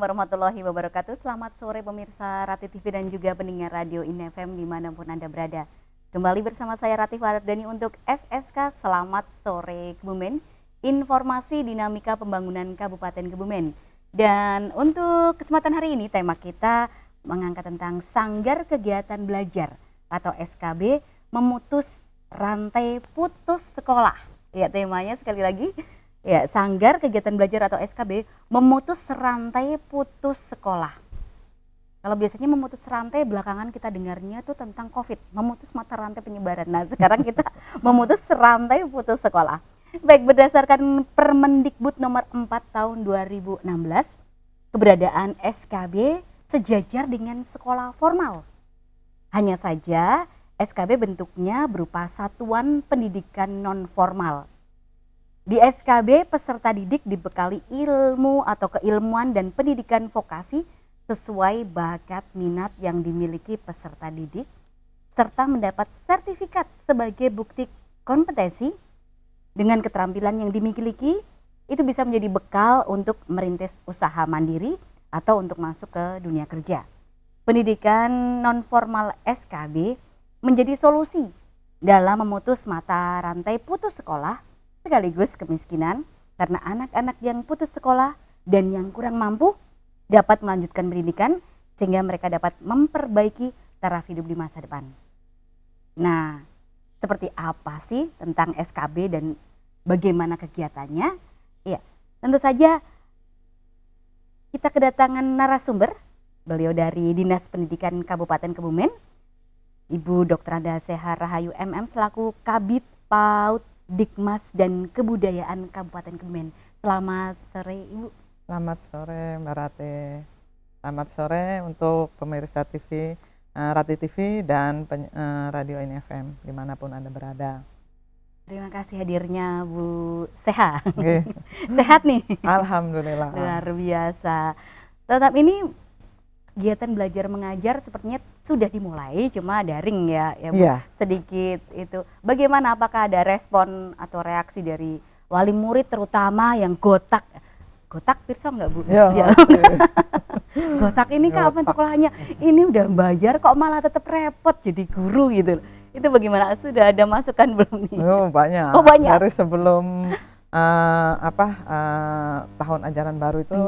warahmatullahi wabarakatuh. Selamat sore pemirsa Rati TV dan juga pendengar radio IN FM dimanapun Anda berada. Kembali bersama saya Rati Wardani untuk SSK Selamat Sore Kebumen, informasi dinamika pembangunan Kabupaten Kebumen. Dan untuk kesempatan hari ini tema kita mengangkat tentang Sanggar Kegiatan Belajar atau SKB memutus rantai putus sekolah. Ya, temanya sekali lagi ya, Sanggar Kegiatan Belajar atau SKB memutus rantai putus sekolah. Kalau biasanya memutus rantai, belakangan kita dengarnya tuh tentang COVID, memutus mata rantai penyebaran. Nah, sekarang kita memutus rantai putus sekolah. Baik, berdasarkan Permendikbud nomor 4 tahun 2016, keberadaan SKB sejajar dengan sekolah formal. Hanya saja SKB bentuknya berupa satuan pendidikan non formal. Di SKB, peserta didik dibekali ilmu atau keilmuan dan pendidikan vokasi sesuai bakat minat yang dimiliki peserta didik, serta mendapat sertifikat sebagai bukti kompetensi. Dengan keterampilan yang dimiliki, itu bisa menjadi bekal untuk merintis usaha mandiri atau untuk masuk ke dunia kerja. Pendidikan non-formal SKB menjadi solusi dalam memutus mata rantai putus sekolah sekaligus kemiskinan, karena anak-anak yang putus sekolah dan yang kurang mampu dapat melanjutkan pendidikan sehingga mereka dapat memperbaiki taraf hidup di masa depan. Nah, seperti apa sih tentang SKB dan bagaimana kegiatannya? Ya, tentu saja kita kedatangan narasumber, beliau dari Dinas Pendidikan Kabupaten Kebumen, Ibu Dr. Anda Seha Rahayu MM selaku Kabid PAUD Dikmas dan Kebudayaan Kabupaten Kebumen. Selamat sore Ibu. Selamat sore Mbak Rati. Selamat sore untuk pemirsa TV, Rati TV dan radio IN FM dimanapun Anda berada. Terima kasih hadirnya Bu Seha. Okay. Sehat nih? Alhamdulillah. Luar biasa. Tetap ini kegiatan belajar mengajar sepertinya sudah dimulai, cuma daring ya Bu. Yeah. Sedikit itu. Bagaimana, apakah ada respon atau reaksi dari wali murid terutama yang gotak pirsa nggak Bu? Ya. Gotak ini kapan sekolahnya? Ini udah bayar kok malah tetap repot jadi guru gitu. Itu bagaimana? Sudah ada masukan belum nih? Oh, banyak. Oh, banyak. Dari sebelum tahun ajaran baru itu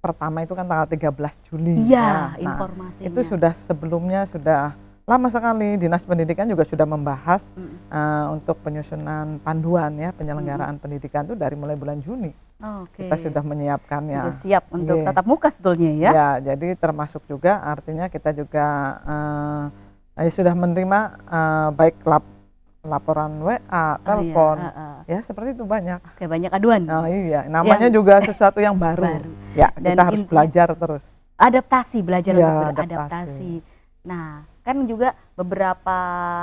pertama itu kan tanggal 13 Juli. Iya, informasinya. Itu sudah sebelumnya sudah lama sekali Dinas Pendidikan juga sudah membahas untuk penyusunan panduan ya penyelenggaraan pendidikan itu dari mulai bulan Juni. Kita sudah menyiapkannya. Sudah siap untuk tatap muka sebetulnya ya. Ya, jadi termasuk juga artinya kita juga sudah menerima baik laporan WA, telepon, ya seperti itu banyak. Oke, banyak aduan. Oh iya, namanya juga sesuatu yang baru. Ya, dan kita harus belajar terus. Adaptasi, belajar untuk beradaptasi. Nah, kan juga beberapa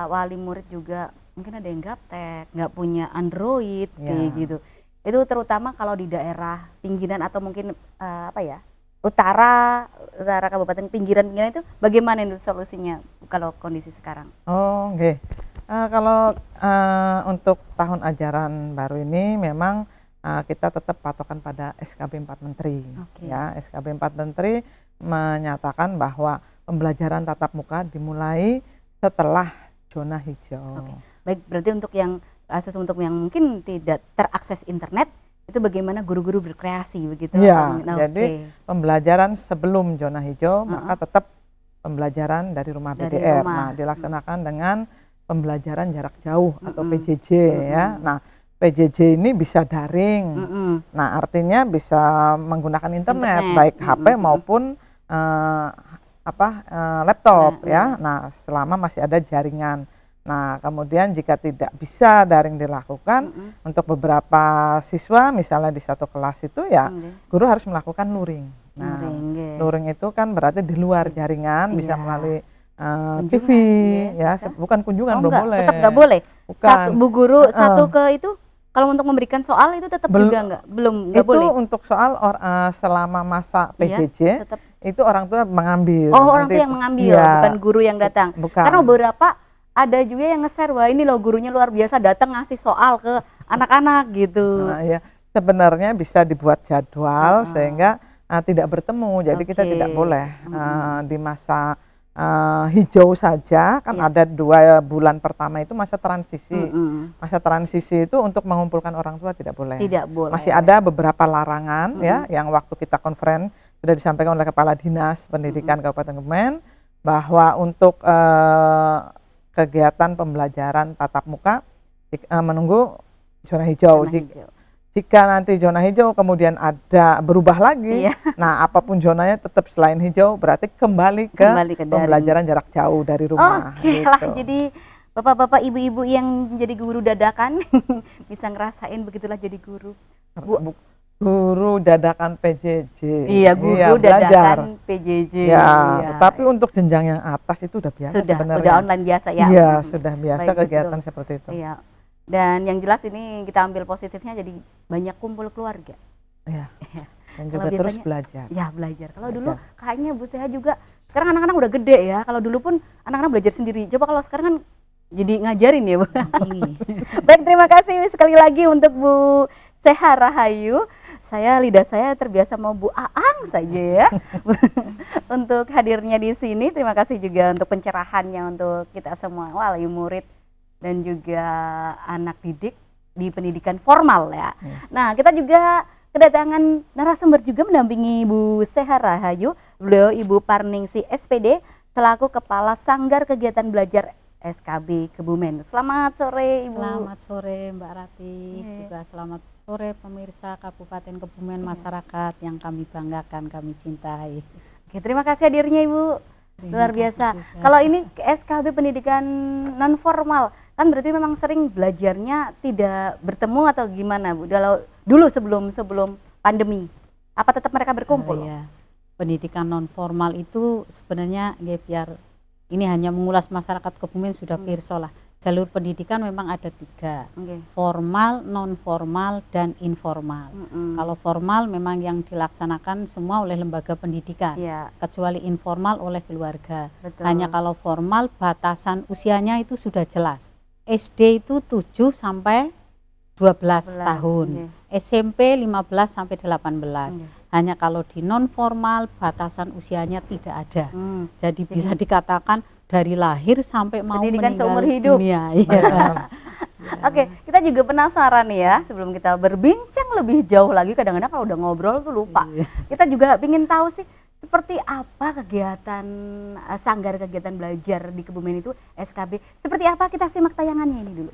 wali murid juga mungkin ada yang gaptek, nggak punya Android kayak gitu. Itu terutama kalau di daerah pinggiran atau mungkin utara Kabupaten pinggiran itu bagaimana itu solusinya kalau kondisi sekarang? Oh, oke. Kalau untuk tahun ajaran baru ini memang kita tetap patokan pada SKB 4 Menteri. Ya, SKB 4 Menteri menyatakan bahwa pembelajaran tatap muka dimulai setelah zona hijau. Baik, berarti untuk yang mungkin tidak terakses internet itu bagaimana guru-guru berkreasi begitu? Ya, jadi pembelajaran sebelum zona hijau maka tetap pembelajaran dari rumah BDR. Nah, dilaksanakan dengan pembelajaran jarak jauh atau PJJ ya. Nah, PJJ ini bisa daring. Nah, artinya bisa menggunakan internet baik HP maupun laptop ya. Nah, selama masih ada jaringan. Nah, kemudian jika tidak bisa daring dilakukan untuk beberapa siswa misalnya di satu kelas itu ya guru harus melakukan luring. Nah, luring itu kan berarti di luar jaringan bisa melalui TV ya, bukan kunjungan, belum boleh. Tetap nggak boleh. Bukan. Satu Bu Guru satu ke itu kalau untuk memberikan soal itu tetap juga nggak boleh. Itu untuk soal selama masa PJJ itu orang tua mengambil. Oh, orang tua yang mengambil, bukan guru yang datang. Bukan. Karena beberapa ada juga yang nge-share wah ini loh gurunya luar biasa datang ngasih soal ke anak-anak gitu. Nah, ya sebenarnya bisa dibuat jadwal sehingga tidak bertemu. Jadi kita Oke. tidak boleh di masa hijau saja, kan ada 2 bulan pertama itu masa transisi. Masa transisi itu untuk mengumpulkan orang tua tidak boleh. Tidak boleh. Masih ada beberapa larangan ya, yang waktu kita konferen sudah disampaikan oleh Kepala Dinas Pendidikan Kabupaten Kebumen, bahwa untuk kegiatan pembelajaran tatap muka menunggu zona hijau. Jika nanti zona hijau kemudian ada berubah lagi, nah apapun zonanya tetap selain hijau, berarti kembali ke pembelajaran jarak jauh dari rumah. Oke lah, jadi bapak-bapak, ibu-ibu yang jadi guru dadakan bisa ngerasain begitulah jadi guru. Guru dadakan PJJ. Iya, guru dadakan PJJ. Ya, tapi untuk jenjang yang atas itu udah biasa sebenarnya. Udah online biasa ya. Iya, sudah biasa kegiatan seperti itu. Iya. Dan yang jelas ini kita ambil positifnya, jadi banyak kumpul keluarga. Iya. Dan juga terus belajar. Ya, belajar. Kalau dulu kayaknya Bu Seha juga, sekarang anak-anak udah gede ya. Kalau dulu pun anak-anak belajar sendiri. Coba kalau sekarang kan jadi ngajarin ya, Bu. Baik, terima kasih sekali lagi untuk Bu Seha Rahayu. Lidah saya terbiasa mau Bu Aang saja ya. Untuk hadirnya di sini. Terima kasih juga untuk pencerahannya untuk kita semua, wali murid dan juga anak didik di pendidikan formal ya. Nah, kita juga kedatangan narasumber juga mendampingi Bu Seha Rahayu. Beliau Ibu Parningsi SPD selaku Kepala Sanggar Kegiatan Belajar SKB Kebumen. Selamat sore Ibu. Selamat sore Mbak Rati, juga selamat sore pemirsa Kabupaten Kebumen, masyarakat yang kami banggakan, kami cintai. Oke, terima kasih hadirnya Ibu. Luar biasa. Kalau ini SKB pendidikan non formal, kan berarti memang sering belajarnya tidak bertemu atau gimana Bu? Dulu sebelum pandemi, apa tetap mereka berkumpul? Ya. Pendidikan non formal itu sebenarnya biar ini hanya mengulas masyarakat Kebumen sudah pirsa lah. Jalur pendidikan memang ada 3, formal, non formal, dan informal. Kalau formal memang yang dilaksanakan semua oleh lembaga pendidikan, kecuali informal oleh keluarga. Betul. Hanya kalau formal batasan usianya itu sudah jelas. SD itu 7 sampai 12 tahun, SMP 15 sampai 18. Hanya kalau di non formal batasan usianya tidak ada. Jadi bisa dikatakan dari lahir sampai mau pendidikan meninggal seumur hidup. Dunia. Ya. Oke, kita juga penasaran nih ya, sebelum kita berbincang lebih jauh lagi, kadang-kadang kalau udah ngobrol tuh lupa. Kita juga ingin tahu sih seperti apa kegiatan sanggar kegiatan belajar di Kebumen itu SKB. Seperti apa, kita simak tayangannya ini dulu.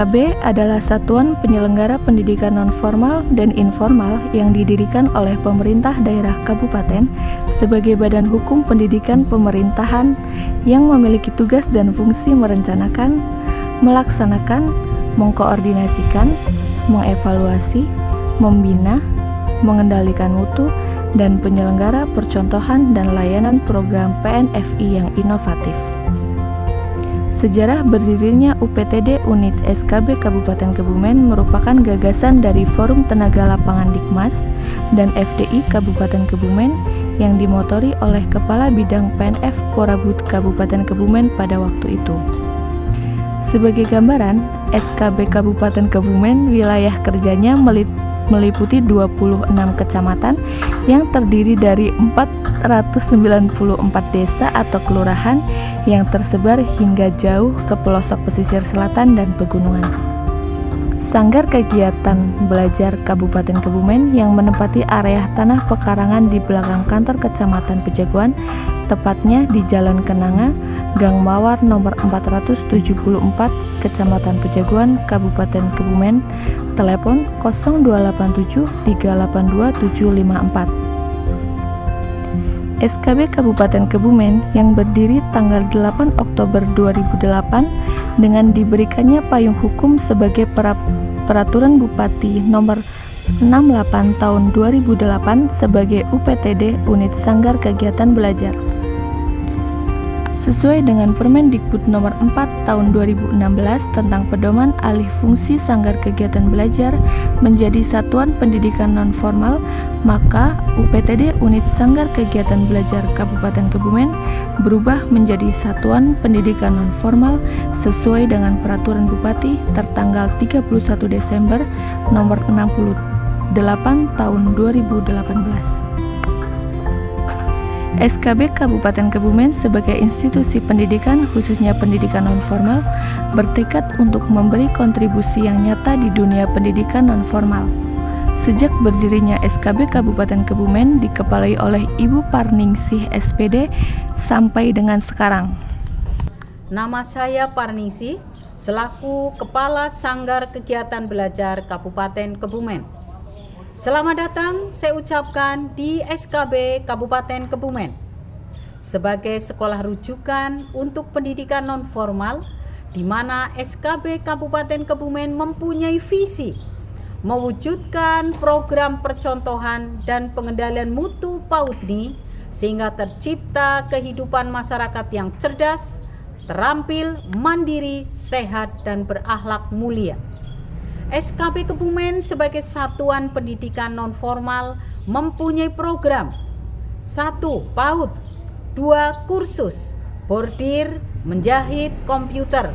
SKB adalah satuan penyelenggara pendidikan non-formal dan informal yang didirikan oleh pemerintah daerah kabupaten sebagai badan hukum pendidikan pemerintahan yang memiliki tugas dan fungsi merencanakan, melaksanakan, mengkoordinasikan, mengevaluasi, membina, mengendalikan mutu, dan penyelenggara percontohan dan layanan program PNFI yang inovatif. Sejarah berdirinya UPTD Unit SKB Kabupaten Kebumen merupakan gagasan dari Forum Tenaga Lapangan Dikmas dan FDI Kabupaten Kebumen yang dimotori oleh Kepala Bidang PNF Porabud Kabupaten Kebumen pada waktu itu. Sebagai gambaran, SKB Kabupaten Kebumen wilayah kerjanya meliputi 26 kecamatan yang terdiri dari 494 desa atau kelurahan yang tersebar hingga jauh ke pelosok pesisir selatan dan pegunungan. Sanggar Kegiatan Belajar Kabupaten Kebumen yang menempati area tanah pekarangan di belakang kantor Kecamatan Pejaguan, tepatnya di Jalan Kenanga, Gang Mawar nomor 474, Kecamatan Pejaguan, Kabupaten Kebumen, telepon 0287 382 754. SKB Kabupaten Kebumen yang berdiri tanggal 8 Oktober 2008 dengan diberikannya payung hukum sebagai Peraturan Bupati nomor 68 tahun 2008 sebagai UPTD Unit Sanggar Kegiatan Belajar. sesuai dengan Permendikbud Nomor 4 Tahun 2016 tentang pedoman alih fungsi sanggar kegiatan belajar menjadi satuan pendidikan non-formal, maka UPTD Unit Sanggar Kegiatan Belajar Kabupaten Kebumen berubah menjadi satuan pendidikan non-formal sesuai dengan Peraturan Bupati tertanggal 31 Desember Nomor 68 Tahun 2018. SKB Kabupaten Kebumen sebagai institusi pendidikan khususnya pendidikan nonformal bertekad untuk memberi kontribusi yang nyata di dunia pendidikan nonformal. Sejak berdirinya SKB Kabupaten Kebumen dikepalai oleh Ibu Parningsih SPD sampai dengan sekarang. Nama saya Parningsih selaku Kepala Sanggar Kegiatan Belajar Kabupaten Kebumen. Selamat datang saya ucapkan di SKB Kabupaten Kebumen sebagai sekolah rujukan untuk pendidikan non-formal di mana SKB Kabupaten Kebumen mempunyai visi mewujudkan program percontohan dan pengendalian mutu PAUD sehingga tercipta kehidupan masyarakat yang cerdas, terampil, mandiri, sehat, dan berakhlak mulia. SKB Kebumen sebagai satuan pendidikan non-formal mempunyai program 1. PAUD, 2. Kursus, bordir, menjahit, komputer,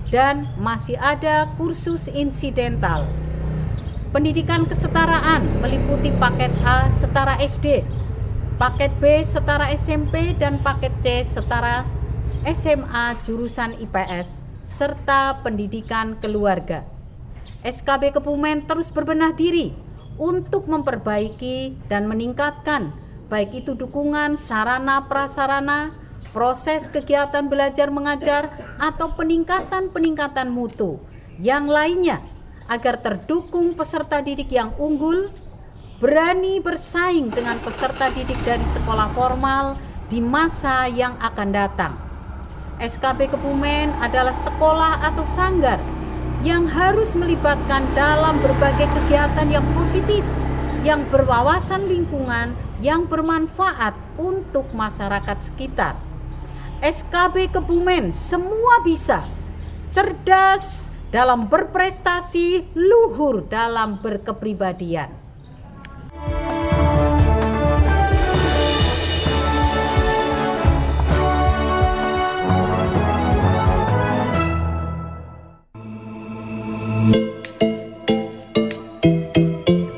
dan masih ada kursus insidental. Pendidikan kesetaraan meliputi paket A setara SD, paket B setara SMP, dan paket C setara SMA jurusan IPS, serta pendidikan keluarga. SKB Kebumen terus berbenah diri untuk memperbaiki dan meningkatkan baik itu dukungan sarana prasarana, proses kegiatan belajar mengajar, atau peningkatan mutu yang lainnya agar terdukung peserta didik yang unggul, berani bersaing dengan peserta didik dari sekolah formal di masa yang akan datang. SKB Kebumen adalah sekolah atau sanggar yang harus melibatkan dalam berbagai kegiatan yang positif, yang berwawasan lingkungan, yang bermanfaat untuk masyarakat sekitar. SKB Kebumen semua bisa, cerdas dalam berprestasi, luhur dalam berkepribadian.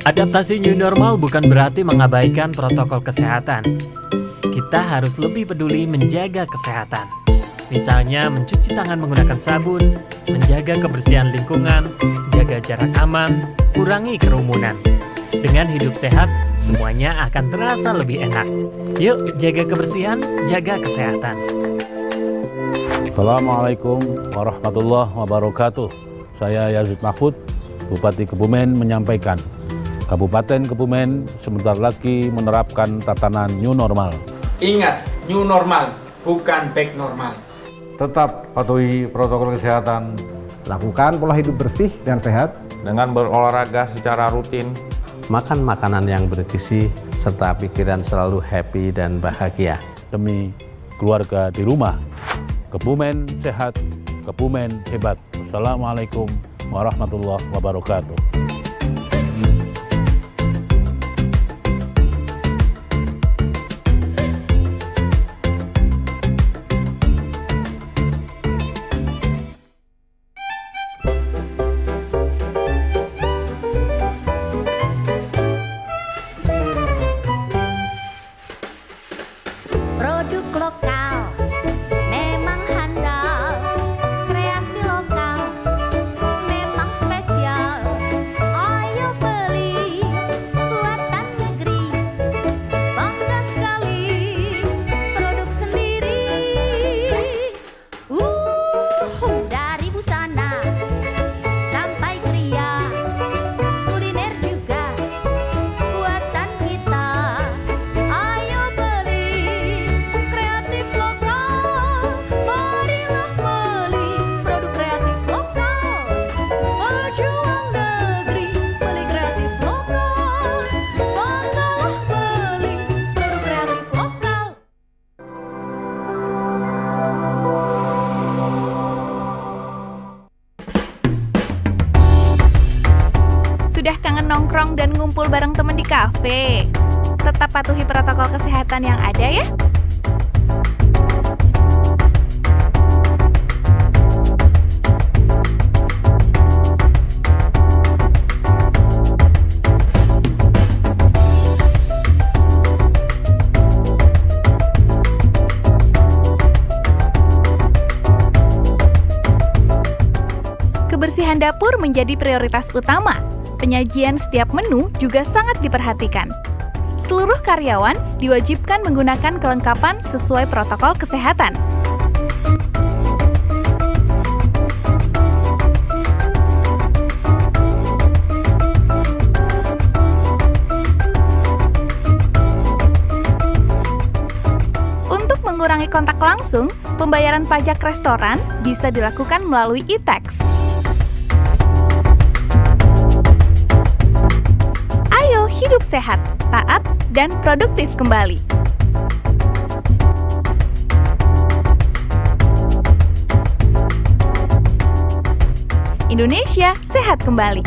Adaptasi new normal bukan berarti mengabaikan protokol kesehatan. Kita harus lebih peduli menjaga kesehatan. Misalnya mencuci tangan menggunakan sabun, menjaga kebersihan lingkungan, jaga jarak aman, kurangi kerumunan. Dengan hidup sehat, semuanya akan terasa lebih enak. Yuk, jaga kebersihan, jaga kesehatan. Assalamualaikum warahmatullahi wabarakatuh. Saya Yazid Mahfud, Bupati Kebumen menyampaikan, Kabupaten Kebumen sebentar lagi menerapkan tatanan new normal. Ingat, new normal, bukan back normal. Tetap patuhi protokol kesehatan. Lakukan pola hidup bersih dan sehat. Dengan berolahraga secara rutin. Makan makanan yang bergizi, serta pikiran selalu happy dan bahagia. Demi keluarga di rumah. Kebumen sehat, Kebumen hebat. Assalamualaikum warahmatullahi wabarakatuh. Produk lokal memang handal, kreasi lokal memang spesial. nongkrong dan ngumpul bareng teman di kafe. Tetap patuhi protokol kesehatan yang ada ya. Kebersihan dapur menjadi prioritas utama. Penyajian setiap menu juga sangat diperhatikan. Seluruh karyawan diwajibkan menggunakan kelengkapan sesuai protokol kesehatan. Untuk mengurangi kontak langsung, pembayaran pajak restoran bisa dilakukan melalui e-tax. Ayo hidup sehat, taat, dan produktif kembali. Indonesia sehat kembali.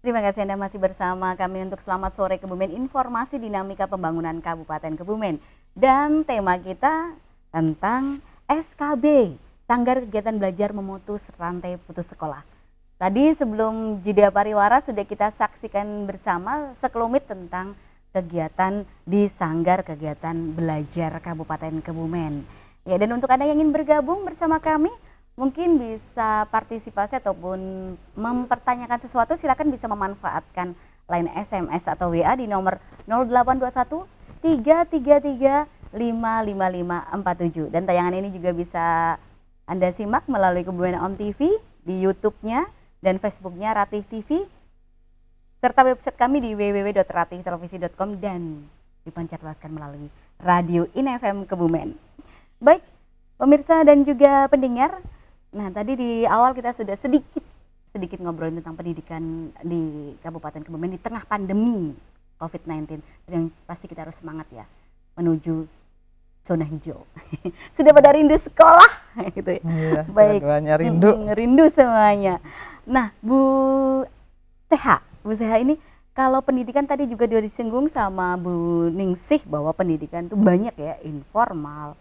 Terima kasih Anda masih bersama kami untuk Selamat Sore Kebumen, informasi dinamika pembangunan Kabupaten Kebumen. Dan tema kita tentang SKB, Sanggar Kegiatan Belajar Memutus Rantai Putus Sekolah. Tadi sebelum jeda pariwara sudah kita saksikan bersama sekelumit tentang kegiatan di Sanggar Kegiatan Belajar Kabupaten Kebumen. Ya, dan untuk Anda yang ingin bergabung bersama kami, mungkin bisa partisipasi ataupun mempertanyakan sesuatu, silakan bisa memanfaatkan line SMS atau WA di nomor 0821 333 55547. Dan tayangan ini juga bisa Anda simak melalui Kebumen On TV di YouTube-nya dan Facebook-nya Ratih TV, serta website kami di www.ratihtelevisi.com dan dipancarluaskan melalui Radio In FM Kebumen. Baik, pemirsa dan juga pendengar, nah tadi di awal kita sudah sedikit ngobrolin tentang pendidikan di Kabupaten Kebumen di tengah pandemi COVID-19. Yang pasti kita harus semangat ya menuju zona hijau. Sudah pada rindu sekolah gitu ya. Iya, baik, rindu semuanya. Nah, Bu Seha ini, kalau pendidikan tadi juga sudah disinggung sama Bu Ningsih bahwa pendidikan itu banyak ya, informal,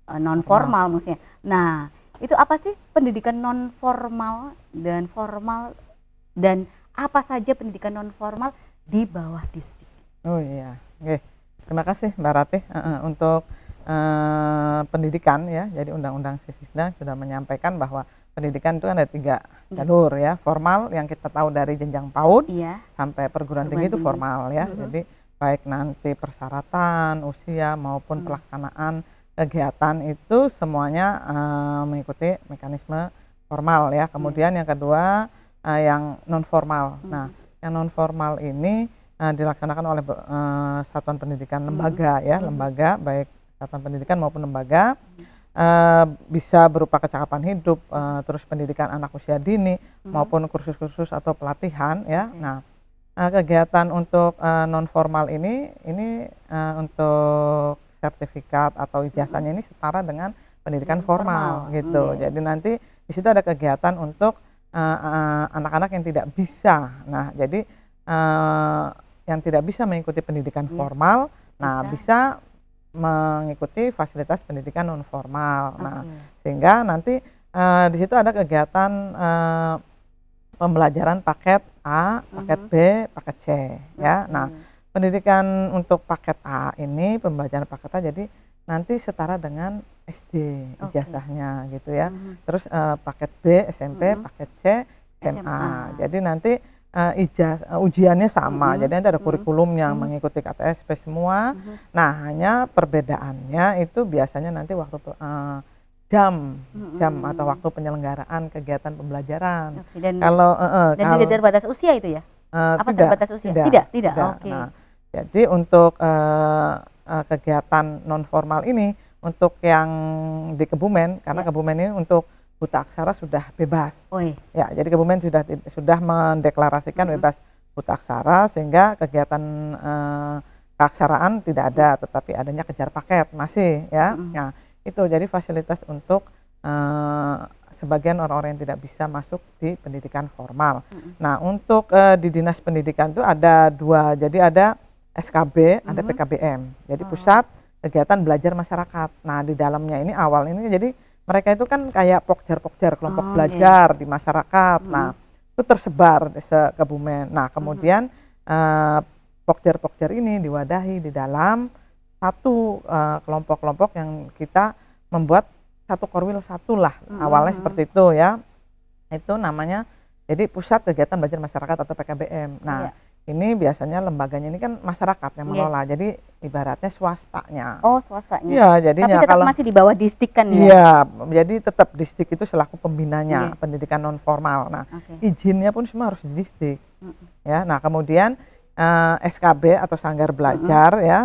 non formal maksudnya. Nah, itu apa sih pendidikan non formal dan formal, dan apa saja pendidikan non formal di bawah distrik? Oh iya, oke. Terima kasih Mbak Ratih untuk pendidikan ya. Jadi Undang-Undang Sisdiknas sudah menyampaikan bahwa pendidikan itu ada 3 jalur ya. Formal yang kita tahu dari jenjang PAUD sampai perguruan tinggi itu formal ya. Jadi baik nanti persyaratan, usia maupun pelaksanaan kegiatan itu semuanya mengikuti mekanisme formal ya. Kemudian yang kedua yang non formal. Nah, yang non formal ini dilaksanakan oleh satuan pendidikan lembaga ya, lembaga baik satuan pendidikan maupun lembaga, bisa berupa kecakapan hidup, terus pendidikan anak usia dini maupun kursus-kursus atau pelatihan ya. Nah, kegiatan untuk non formal ini untuk sertifikat atau ijazahnya ini setara dengan pendidikan formal gitu. Jadi nanti di situ ada kegiatan untuk anak-anak yang tidak bisa. Nah, jadi yang tidak bisa mengikuti pendidikan formal, nah bisa mengikuti fasilitas pendidikan non formal. Nah, sehingga nanti di situ ada kegiatan pembelajaran paket A, paket B, paket C ya. Nah, pendidikan untuk paket A ini pembelajaran paket A jadi nanti setara dengan SD ijazahnya gitu ya. Terus paket B SMP, paket C SMA. Jadi nanti ujiannya sama. Jadi nanti ada kurikulum yang mengikuti KTSP semua. Nah, hanya perbedaannya itu biasanya nanti waktu jam atau waktu penyelenggaraan kegiatan pembelajaran. Dan kalau tidak terbatas usia itu ya? Apa terbatas usia? Tidak. Oke. Nah, jadi untuk kegiatan non formal ini untuk yang di Kebumen, karena Kebumen ini untuk buta aksara sudah bebas. Ya, jadi Kebumen sudah mendeklarasikan bebas buta aksara, sehingga kegiatan keaksaraan tidak ada, tetapi adanya kejar paket masih ya. Nah, itu jadi fasilitas untuk sebagian orang-orang yang tidak bisa masuk di pendidikan formal. Nah, untuk di dinas pendidikan itu ada 2, jadi ada SKB, ada PKBM. Jadi pusat kegiatan belajar masyarakat. Nah, di dalamnya ini awal ini jadi mereka itu kan kayak pokjar-pokjar, kelompok belajar di masyarakat. Nah, itu tersebar di Kebumen. Nah, kemudian pokjar-pokjar ini diwadahi di dalam satu kelompok-kelompok yang kita membuat satu korwil satu lah. Awalnya seperti itu ya. Itu namanya jadi pusat kegiatan belajar masyarakat atau PKBM. Nah, ini biasanya lembaganya ini kan masyarakat yang mengelola. Jadi ibaratnya swastanya. Oh, swastanya. Iya, jadinya tapi tetap kalau masih di bawah distrik kan ya? Iya, jadi tetap distrik itu selaku pembinanya pendidikan non formal. Nah, izinnya pun semua harus di distrik. Ya, nah kemudian SKB atau sanggar belajar ya,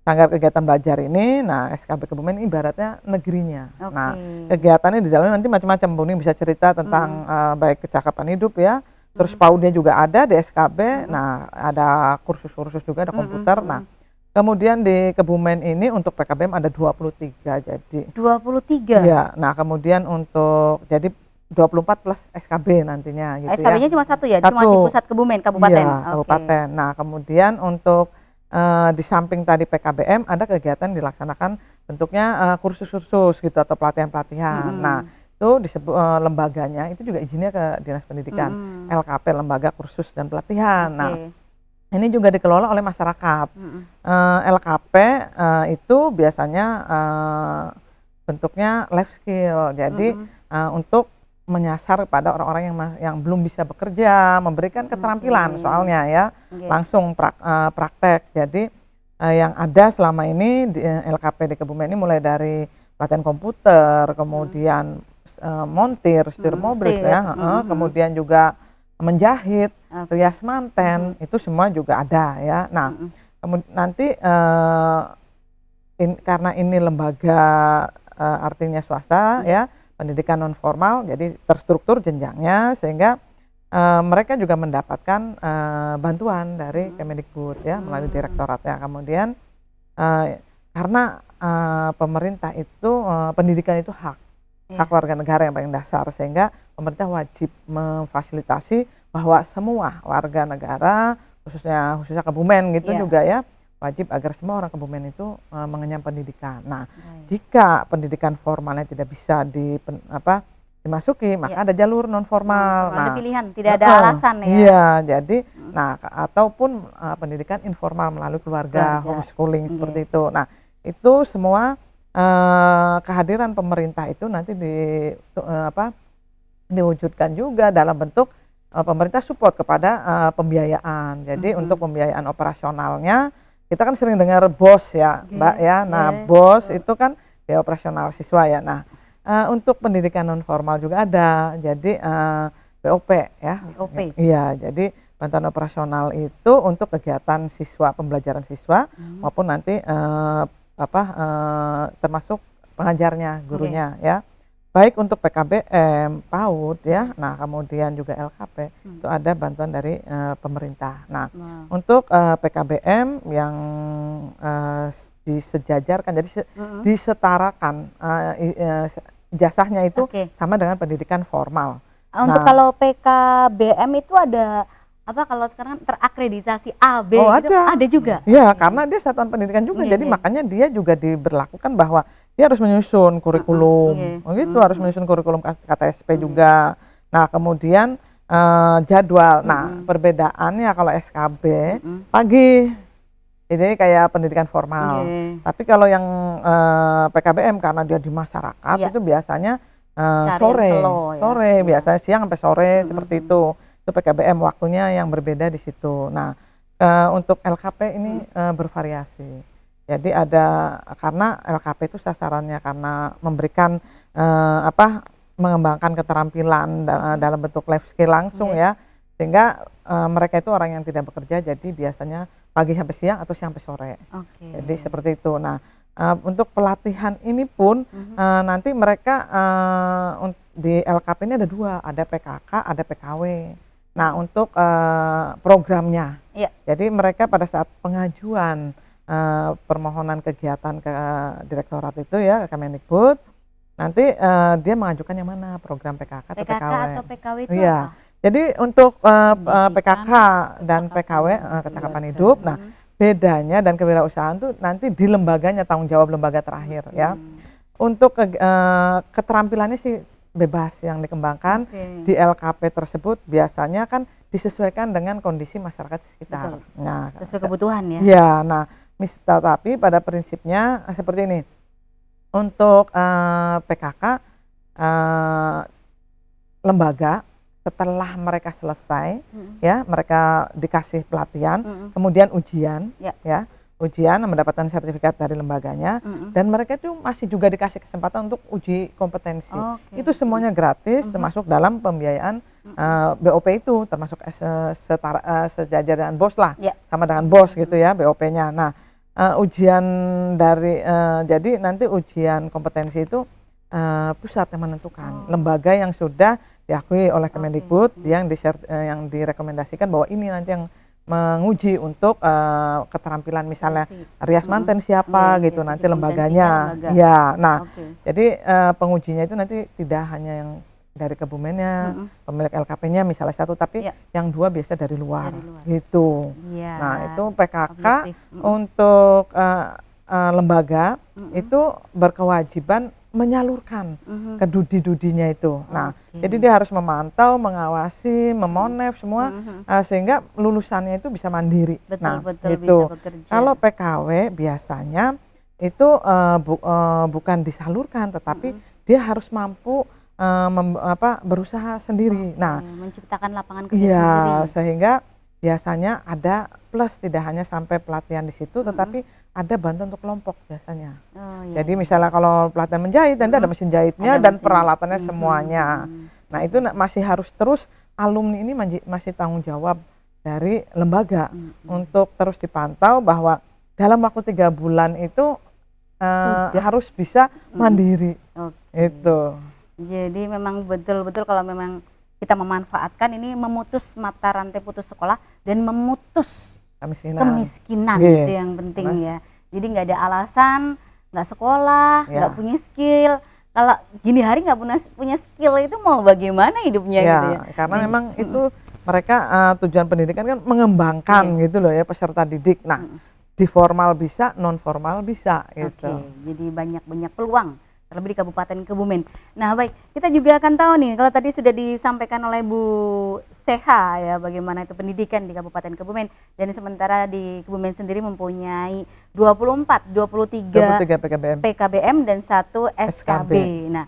sanggar kegiatan belajar ini, nah SKB Kebumen ibaratnya negerinya. Nah, kegiatannya di dalamnya nanti macam-macam. Bu Ning bisa cerita tentang baik kecakapan hidup ya. Terus PAUD-nya juga ada di SKB. Nah, ada kursus-kursus juga, ada komputer. Nah, kemudian di Kebumen ini untuk PKBM ada 23 jadi. 23? Iya. Nah, kemudian untuk jadi 24 plus SKB nantinya gitu SKB-nya cuma satu ya? Cuma di pusat Kebumen, kabupaten? Iya, kabupaten. Nah, kemudian untuk di samping tadi PKBM ada kegiatan dilaksanakan bentuknya kursus-kursus gitu atau pelatihan-pelatihan. Nah, itu disebut lembaganya itu juga izinnya ke Dinas Pendidikan, LKP, Lembaga Kursus dan Pelatihan. Nah, ini juga dikelola oleh masyarakat. LKP itu biasanya bentuknya life skill, jadi untuk menyasar pada orang-orang yang belum bisa bekerja, memberikan keterampilan soalnya ya, langsung praktek. Jadi yang ada selama ini di LKP di Kebumen ini mulai dari pelatihan komputer, kemudian montir, setir mobil ya, kemudian juga menjahit, rias manten, itu semua juga ada ya. Nah, nanti karena ini lembaga artinya swasta ya, pendidikan non formal, jadi terstruktur jenjangnya sehingga mereka juga mendapatkan bantuan dari Kemendikbud ya melalui direktoratnya. Kemudian karena pemerintah itu pendidikan itu hak warga negara yang paling dasar, sehingga pemerintah wajib memfasilitasi bahwa semua warga negara khususnya Kebumen gitu juga ya wajib agar semua orang Kebumen itu mengenyam pendidikan. Nah, jika pendidikan formalnya tidak bisa dimasuki, maka ada jalur non formal. Ada pilihan, tidak ada alasan ya. Iya, jadi ataupun pendidikan informal melalui keluarga, homeschooling seperti itu. Nah, itu semua kehadiran pemerintah itu nanti diwujudkan juga dalam bentuk pemerintah support kepada pembiayaan. Jadi untuk pembiayaan operasionalnya kita kan sering dengar BOS ya, Mbak ya. Nah, BOS itu kan biaya operasional siswa ya. Nah, untuk pendidikan non formal juga ada. Jadi BOP ya. BOP. Iya, jadi bantuan operasional itu untuk kegiatan siswa, pembelajaran siswa maupun nanti termasuk pengajarnya, gurunya ya. Baik untuk PKBM, PAUD ya. Nah, kemudian juga LKP itu ada bantuan dari pemerintah. Nah, untuk PKBM yang disejajarkan, jadi disetarakan ijazahnya itu sama dengan pendidikan formal. Untuk kalau PKBM itu ada apa, kalau sekarang terakreditasi A, B, gitu, ada juga? Iya, karena dia satuan pendidikan juga, jadi makanya dia juga diberlakukan bahwa dia harus menyusun kurikulum, gitu, harus menyusun kurikulum KTSP juga. Nah, kemudian jadwal. Nah, perbedaannya kalau SKB pagi, jadi kayak pendidikan formal. Tapi kalau yang PKBM karena dia di masyarakat itu biasanya sore, biasanya siang sampai sore seperti itu. Itu PKBM waktunya yang berbeda di situ. Nah, untuk LKP ini bervariasi. Jadi ada, karena LKP itu sasarannya karena memberikan mengembangkan keterampilan dalam bentuk life skill langsung ya, sehingga mereka itu orang yang tidak bekerja, jadi biasanya pagi sampai siang atau siang sampai sore. Jadi seperti itu. Nah, untuk pelatihan ini pun nanti mereka di LKP ini ada 2, ada PKK, ada PKW. Nah, untuk programnya, ya. Jadi mereka pada saat pengajuan permohonan kegiatan ke direktorat itu ya, ke Kemendikbud, nanti dia mengajukan yang mana, program PKK atau PKK PKW. atau PKW itu Iya. apa? Jadi untuk PKK dan PKW, kecakapan hidup, nah bedanya dan kewirausahaan tuh nanti di lembaganya, tanggung jawab lembaga terakhir ya. Untuk keterampilannya sih bebas yang dikembangkan di LKP tersebut biasanya kan disesuaikan dengan kondisi masyarakat sekitar. Betul. Nah, sesuai kebutuhan ya. Ya, nah tapi pada prinsipnya seperti ini. Untuk PKK lembaga setelah mereka selesai ya, mereka dikasih pelatihan, kemudian ujian ya, ujian mendapatkan sertifikat dari lembaganya, dan mereka itu masih juga dikasih kesempatan untuk uji kompetensi. Itu semuanya gratis, termasuk dalam pembiayaan BOP itu, termasuk sejajar dengan BOS lah, sama dengan BOS gitu ya BOP-nya. Nah, ujian dari jadi nanti ujian kompetensi itu pusat yang menentukan, lembaga yang sudah diakui oleh Kemendikbud yang direkomendasikan bahwa ini nanti yang menguji untuk keterampilan, misalnya rias manten siapa gitu, nanti lembaganya. Ya, nah jadi pengujinya itu nanti tidak hanya yang dari Kebumennya, pemilik LKP-nya misalnya satu, tapi yang dua biasa dari luar, gitu. Nah itu PKK untuk lembaga itu berkewajiban menyalurkan ke dudi-dudinya itu. Nah, jadi dia harus memantau, mengawasi, memonef semua sehingga lulusannya itu bisa mandiri. Betul, gitu. bisa bekerja. Kalau PKW biasanya itu bukan disalurkan, tetapi dia harus mampu berusaha sendiri. Nah, menciptakan lapangan kerja sendiri. Sehingga biasanya ada plus, tidak hanya sampai pelatihan di situ, tetapi ada bantuan untuk kelompok biasanya. Jadi misalnya kalau pelatihan menjahit, nanti ada mesin jahitnya dan peralatannya semuanya. Nah itu masih harus terus, alumni ini masih tanggung jawab dari lembaga untuk terus dipantau bahwa dalam waktu 3 bulan itu harus bisa mandiri. Itu. Jadi memang betul-betul kalau memang kita memanfaatkan ini, memutus mata rantai putus sekolah dan memutus kemiskinan itu yang penting ya. Jadi nggak ada alasan nggak sekolah, nggak punya skill. Kalau gini hari nggak punya skill itu mau bagaimana hidupnya gitu ya. Karena memang itu mereka tujuan pendidikan kan mengembangkan gitu loh ya peserta didik. Nah di formal bisa, non formal bisa gitu. Jadi banyak peluang terlebih di Kabupaten Kebumen. Nah baik, kita juga akan tahu nih, kalau tadi sudah disampaikan oleh Bu Seha ya, bagaimana itu pendidikan di Kabupaten Kebumen, dan sementara di Kebumen sendiri mempunyai 23 PKBM dan 1 SKB. Nah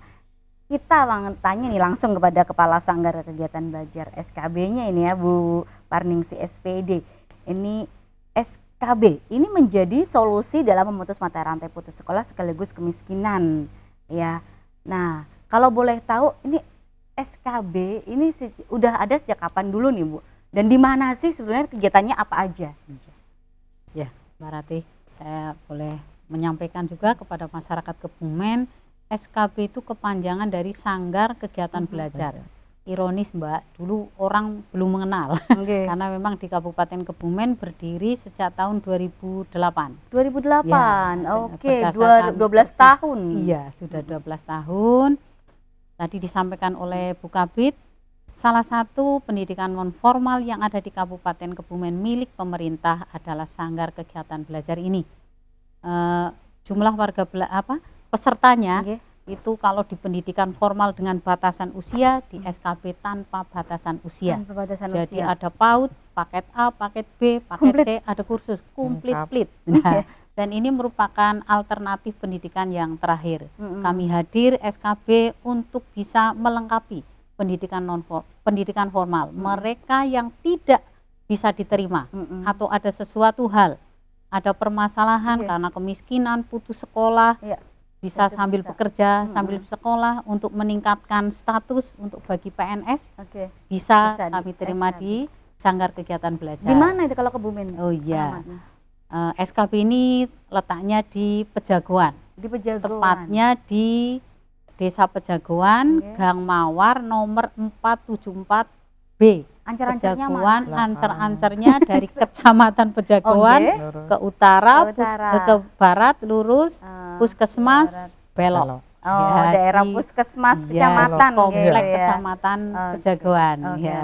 kita tanya nih langsung kepada Kepala Sanggar Kegiatan Belajar SKB-nya ini ya, Bu Parningsi SPD. Ini SKB ini menjadi solusi dalam memutus mata rantai putus sekolah sekaligus kemiskinan. Ya, nah kalau boleh tahu ini SKB ini udah ada sejak kapan dulu nih Bu? Dan di mana sih sebenarnya kegiatannya apa aja? Ya, Mbak Ratih, saya boleh menyampaikan juga kepada masyarakat Kebumen, SKB itu kepanjangan dari Sanggar Kegiatan Belajar. Ironis Mbak, dulu orang belum mengenal karena memang di Kabupaten Kebumen berdiri sejak tahun 2008. 2008, ya, 12 tahun. Iya, sudah 12 tahun. Tadi disampaikan oleh Bu Kabid, salah satu pendidikan non formal yang ada di Kabupaten Kebumen milik pemerintah adalah Sanggar Kegiatan Belajar ini. Jumlah warga pesertanya itu kalau di pendidikan formal dengan batasan usia, di SKB tanpa batasan usia. Jadi ada PAUD, paket A, paket B, paket C, ada kursus komplit. Nah, dan ini merupakan alternatif pendidikan yang terakhir. Kami hadir SKB untuk bisa melengkapi pendidikan formal. Mereka yang tidak bisa diterima atau ada sesuatu hal, ada permasalahan karena kemiskinan, putus sekolah, bisa sambil bekerja, sambil sekolah untuk meningkatkan status untuk bagi PNS, bisa kami terima di Sanggar Kegiatan Belajar. Di mana itu kalau Kebumen? Oh iya, SKB ini letaknya di Pejagoan. Di Pejagoan. Tepatnya di Desa Pejagoan, Gang Mawar nomor 474 B. Ancar-ancarnya Pejagoan, mana? ancar-ancarnya dari Kecamatan Pejagoan ke utara, ke barat lurus, puskesmas belok. Oh, daerah puskesmas kecamatan komplek gitu ya. Kecamatan Pejagoan ya.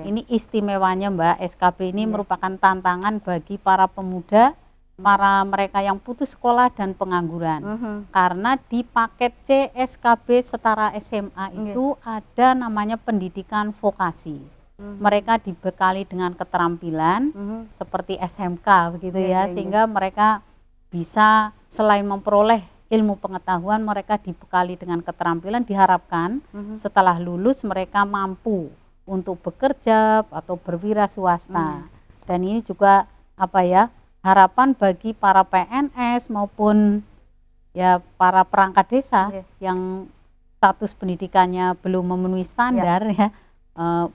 Ini istimewanya Mbak, SKB ini merupakan tantangan bagi para pemuda, para mereka yang putus sekolah dan pengangguran. Karena di paket C SKB setara SMA itu ada namanya pendidikan vokasi. Mereka dibekali dengan keterampilan seperti SMK begitu ya, sehingga mereka bisa selain memperoleh ilmu pengetahuan, mereka dibekali dengan keterampilan, diharapkan setelah lulus mereka mampu untuk bekerja atau berwira swasta. Dan ini juga harapan bagi para PNS maupun ya para perangkat desa yang status pendidikannya belum memenuhi standar ya.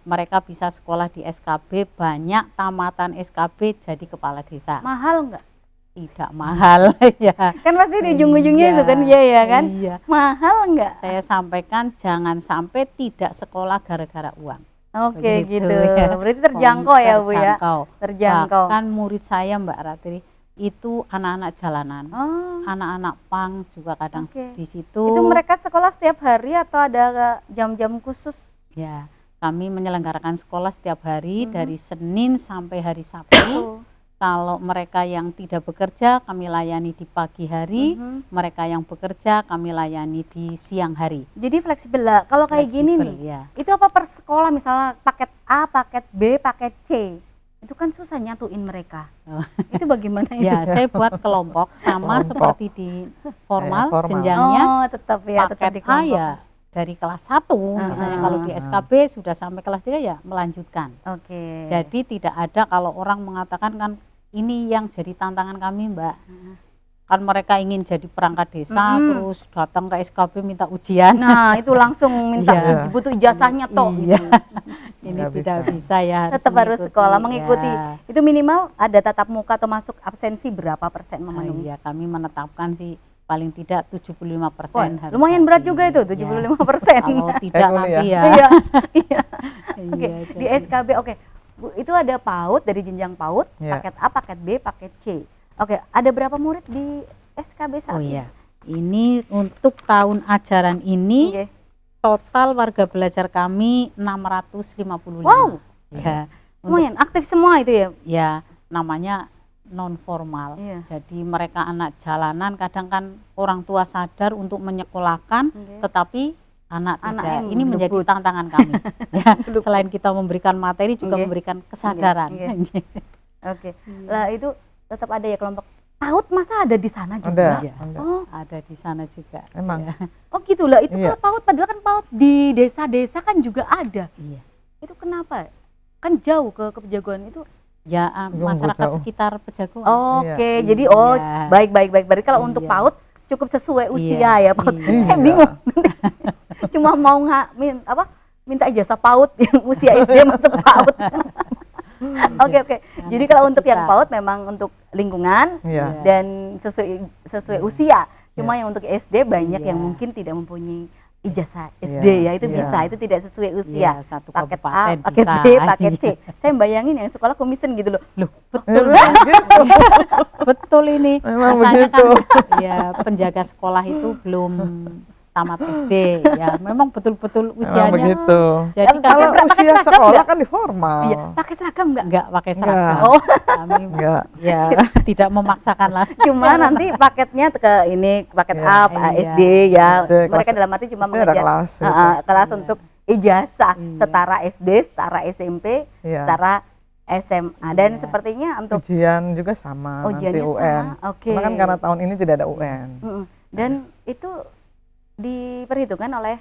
Mereka bisa sekolah di SKB, banyak tamatan SKB jadi kepala desa. Mahal enggak? Tidak mahal ya. Kan pasti di ujung-ujungnya itu kan ya kan? Iya. Mahal enggak? Saya sampaikan jangan sampai tidak sekolah gara-gara uang. Oke gitu. Ya. Berarti terjangkau ya Bu ya? Terjangkau. Bahkan murid saya Mbak Ratri itu anak-anak jalanan, anak-anak pang juga kadang di situ. Itu mereka sekolah setiap hari atau ada jam-jam khusus? Ya, kami menyelenggarakan sekolah setiap hari dari Senin sampai hari Sabtu. Kalau mereka yang tidak bekerja kami layani di pagi hari, mereka yang bekerja kami layani di siang hari. Jadi fleksibel lah. Kalau kayak gini nih, itu apa per sekolah misalnya paket A, paket B, paket C, itu kan susah nyatuin mereka. Itu bagaimana itu? Ya, saya buat kelompok sama seperti di formal, jenjangnya. Tetap ya, paket A ya dari kelas 1 misalnya kalau di SKB sudah sampai kelas 3 ya melanjutkan. Jadi tidak ada kalau orang mengatakan kan ini yang jadi tantangan kami Mbak. Kan mereka ingin jadi perangkat desa terus datang ke SKB minta ujian. Nah itu langsung minta butuh ijazahnya toh. Ini tidak bisa ya. Tetap harus sekolah mengikuti. Itu minimal ada tatap muka atau masuk absensi berapa persen memenuhi? Iya kami menetapkan sih paling tidak 75%. Lumayan berat juga itu 75%. Kalau tidak nanti ya. Oke, di SKB Bu, itu ada PAUD dari jenjang PAUD, paket A, paket B, paket C. Oke, ada berapa murid di SKB saat ini? Ini untuk tahun ajaran ini total warga belajar kami 655. Wow. Ya. Lumayan aktif semua itu ya? Ya, namanya non formal. Jadi mereka anak jalanan, kadang kan orang tua sadar untuk menyekolahkan, tetapi anak tidak. Ini menjadi tantangan kami. Ya, selain kita memberikan materi juga memberikan kesadaran. Lah itu tetap ada ya kelompok PAUD, masa ada di sana juga? Ada di sana juga. Emang. Oh gitu lah, itu kalau PAUD padahal kan PAUD di desa-desa kan juga ada. Itu kenapa? Kan jauh ke Pejagoan itu. Ya masyarakat sekitar Pejagoan. Jadi baik. Berarti kalau untuk PAUD cukup sesuai usia ya PAUD. Saya bingung. Cuma mau minta ijazah PAUD yang usia SD masuk PAUD. Oke. Jadi kalau untuk yang PAUD memang untuk lingkungan dan sesuai usia. Cuma yang untuk SD banyak yang mungkin tidak mempunyai ijazah SD ya, itu bisa, itu tidak sesuai usia. Paket A, paket B, paket C. Saya bayangin yang sekolah komisen gitu loh. Betul. Betul ini. Rasanya kan ya penjaga sekolah itu belum tamat SD ya, memang betul-betul usianya begitu. Jadi kalau usia sekolah kan di formal. Pakai seragam enggak pakai seragam. Kami tidak memaksakan lah. Cuma nanti paketnya ke ini paket A, SD ya. Mereka dalam arti cuma mengejar kelas untuk ijazah setara SD, setara SMP, setara SMA dan sepertinya untuk ujian juga sama nanti UN. Karena kan karena tahun ini tidak ada UN. Dan itu diperhitungkan oleh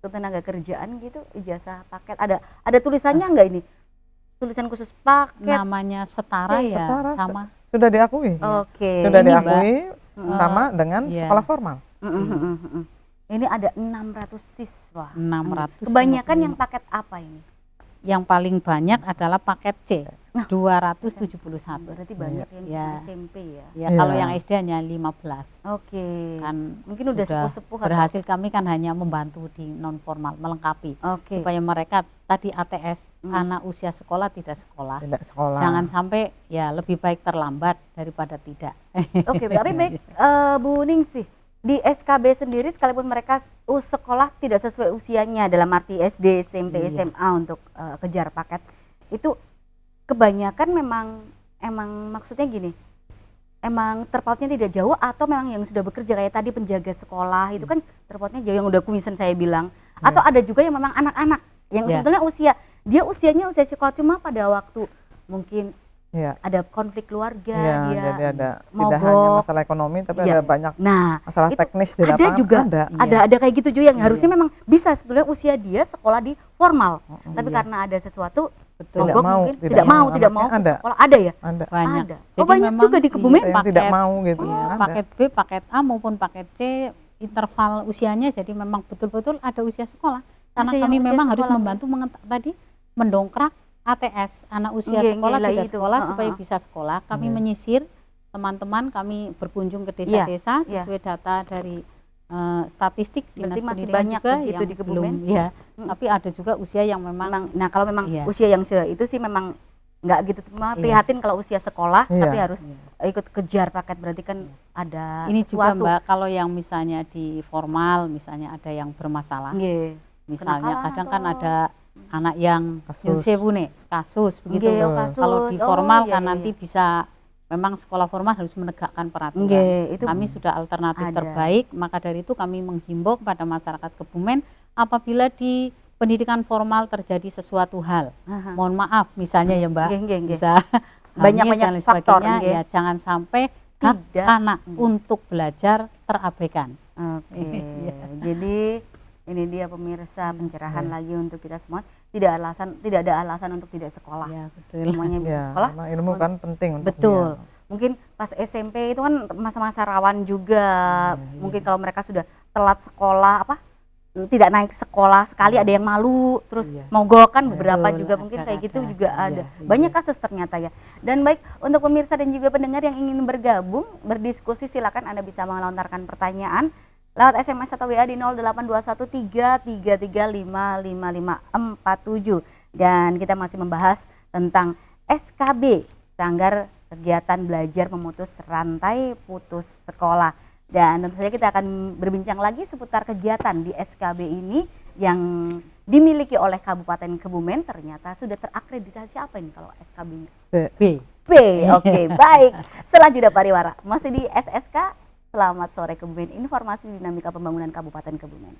tenaga kerjaan gitu, ijazah paket ada tulisannya enggak ini, tulisan khusus paket namanya setara ya sama sudah diakui. Sudah diakui sama dengan sekolah formal. Ini ada 600 siswa. 600. Kebanyakan yang paket apa ini? yang paling banyak adalah paket C, 271. Berarti banyak yang SMP ya. Ya, kalau yang SD hanya 15. Oke. Kan mungkin udah sepuh-sepuh berhasil, kami kan hanya membantu di non formal, melengkapi supaya mereka tadi ATS anak usia sekolah tidak sekolah. Jangan sampai ya lebih baik terlambat daripada tidak. Oke, tapi baik Bu Ningsih, di SKB sendiri sekalipun mereka sekolah tidak sesuai usianya dalam arti SD, SMP, SMA untuk kejar paket, itu kebanyakan emang maksudnya gini, emang terpautnya tidak jauh atau memang yang sudah bekerja kayak tadi penjaga sekolah itu kan terpautnya jauh, yang udah kumisan saya bilang, atau ada juga yang memang anak-anak yang sebetulnya usianya usia sekolah, cuma pada waktu mungkin ada konflik keluarga, dia jadi ada mogok, tidak hanya masalah ekonomi tapi ada banyak masalah teknis di lapangan. Ada juga ada kayak gitu juga yang harusnya memang bisa sebetulnya usia dia sekolah di formal, tapi karena ada sesuatu mogok mungkin tidak mau ke sekolah. Ada ya? Banyak. Oh, banyak juga di Kebumen tidak mau gitu. Paket B, paket A maupun paket C, interval usianya jadi memang betul-betul ada usia sekolah. Karena kami memang harus membantu mendongkrak ATS anak usia sekolah tidak sekolah supaya bisa sekolah. Kami menyisir teman-teman, kami berkunjung ke desa-desa sesuai data dari statistik dinas pendidikan juga yang di Kebumen. Tapi ada juga usia yang memang kalau memang usia yang itu sih memang nggak gitu, prihatin kalau usia sekolah tapi harus ikut kejar paket, berarti kan ada ini sesuatu. juga Mbak, kalau yang misalnya di formal misalnya ada yang bermasalah, misalnya kadang kan ada anak yang kasus begitu. Kalau di formal kan nanti bisa, memang sekolah formal harus menegakkan peraturan. Kami sudah alternatif terbaik, maka dari itu kami menghimbau kepada masyarakat Kebumen, apabila di pendidikan formal terjadi sesuatu hal, mohon maaf misalnya ya Mbak, bisa banyak faktor, ya jangan sampai hak anak untuk belajar terabaikan. Jadi ini dia pemirsa, pencerahan lagi untuk kita semua. Tidak ada alasan untuk tidak sekolah. Semuanya bisa sekolah. Ilmu kan penting. Betul. Mungkin pas SMP itu kan masa-masa rawan juga. Mungkin kalau mereka sudah telat sekolah, tidak naik sekolah sekali, ada yang malu, terus mogok kan beberapa juga mungkin kayak gitu juga ada. Banyak kasus ternyata ya. Dan baik, untuk pemirsa dan juga pendengar yang ingin bergabung, berdiskusi, silakan Anda bisa melontarkan pertanyaan lewat SMS atau WA di 082133355547. Dan kita masih membahas tentang SKB, Sanggar Kegiatan Belajar Memutus Rantai Putus Sekolah. Dan tentu saja kita akan berbincang lagi seputar kegiatan di SKB ini yang dimiliki oleh Kabupaten Kebumen. Ternyata sudah terakreditasi apa ini kalau SKB-nya? B. Oke, baik. Setelah jeda pariwara, masih di SSK Selamat Sore Kebumen, informasi dinamika pembangunan Kabupaten Kebumen.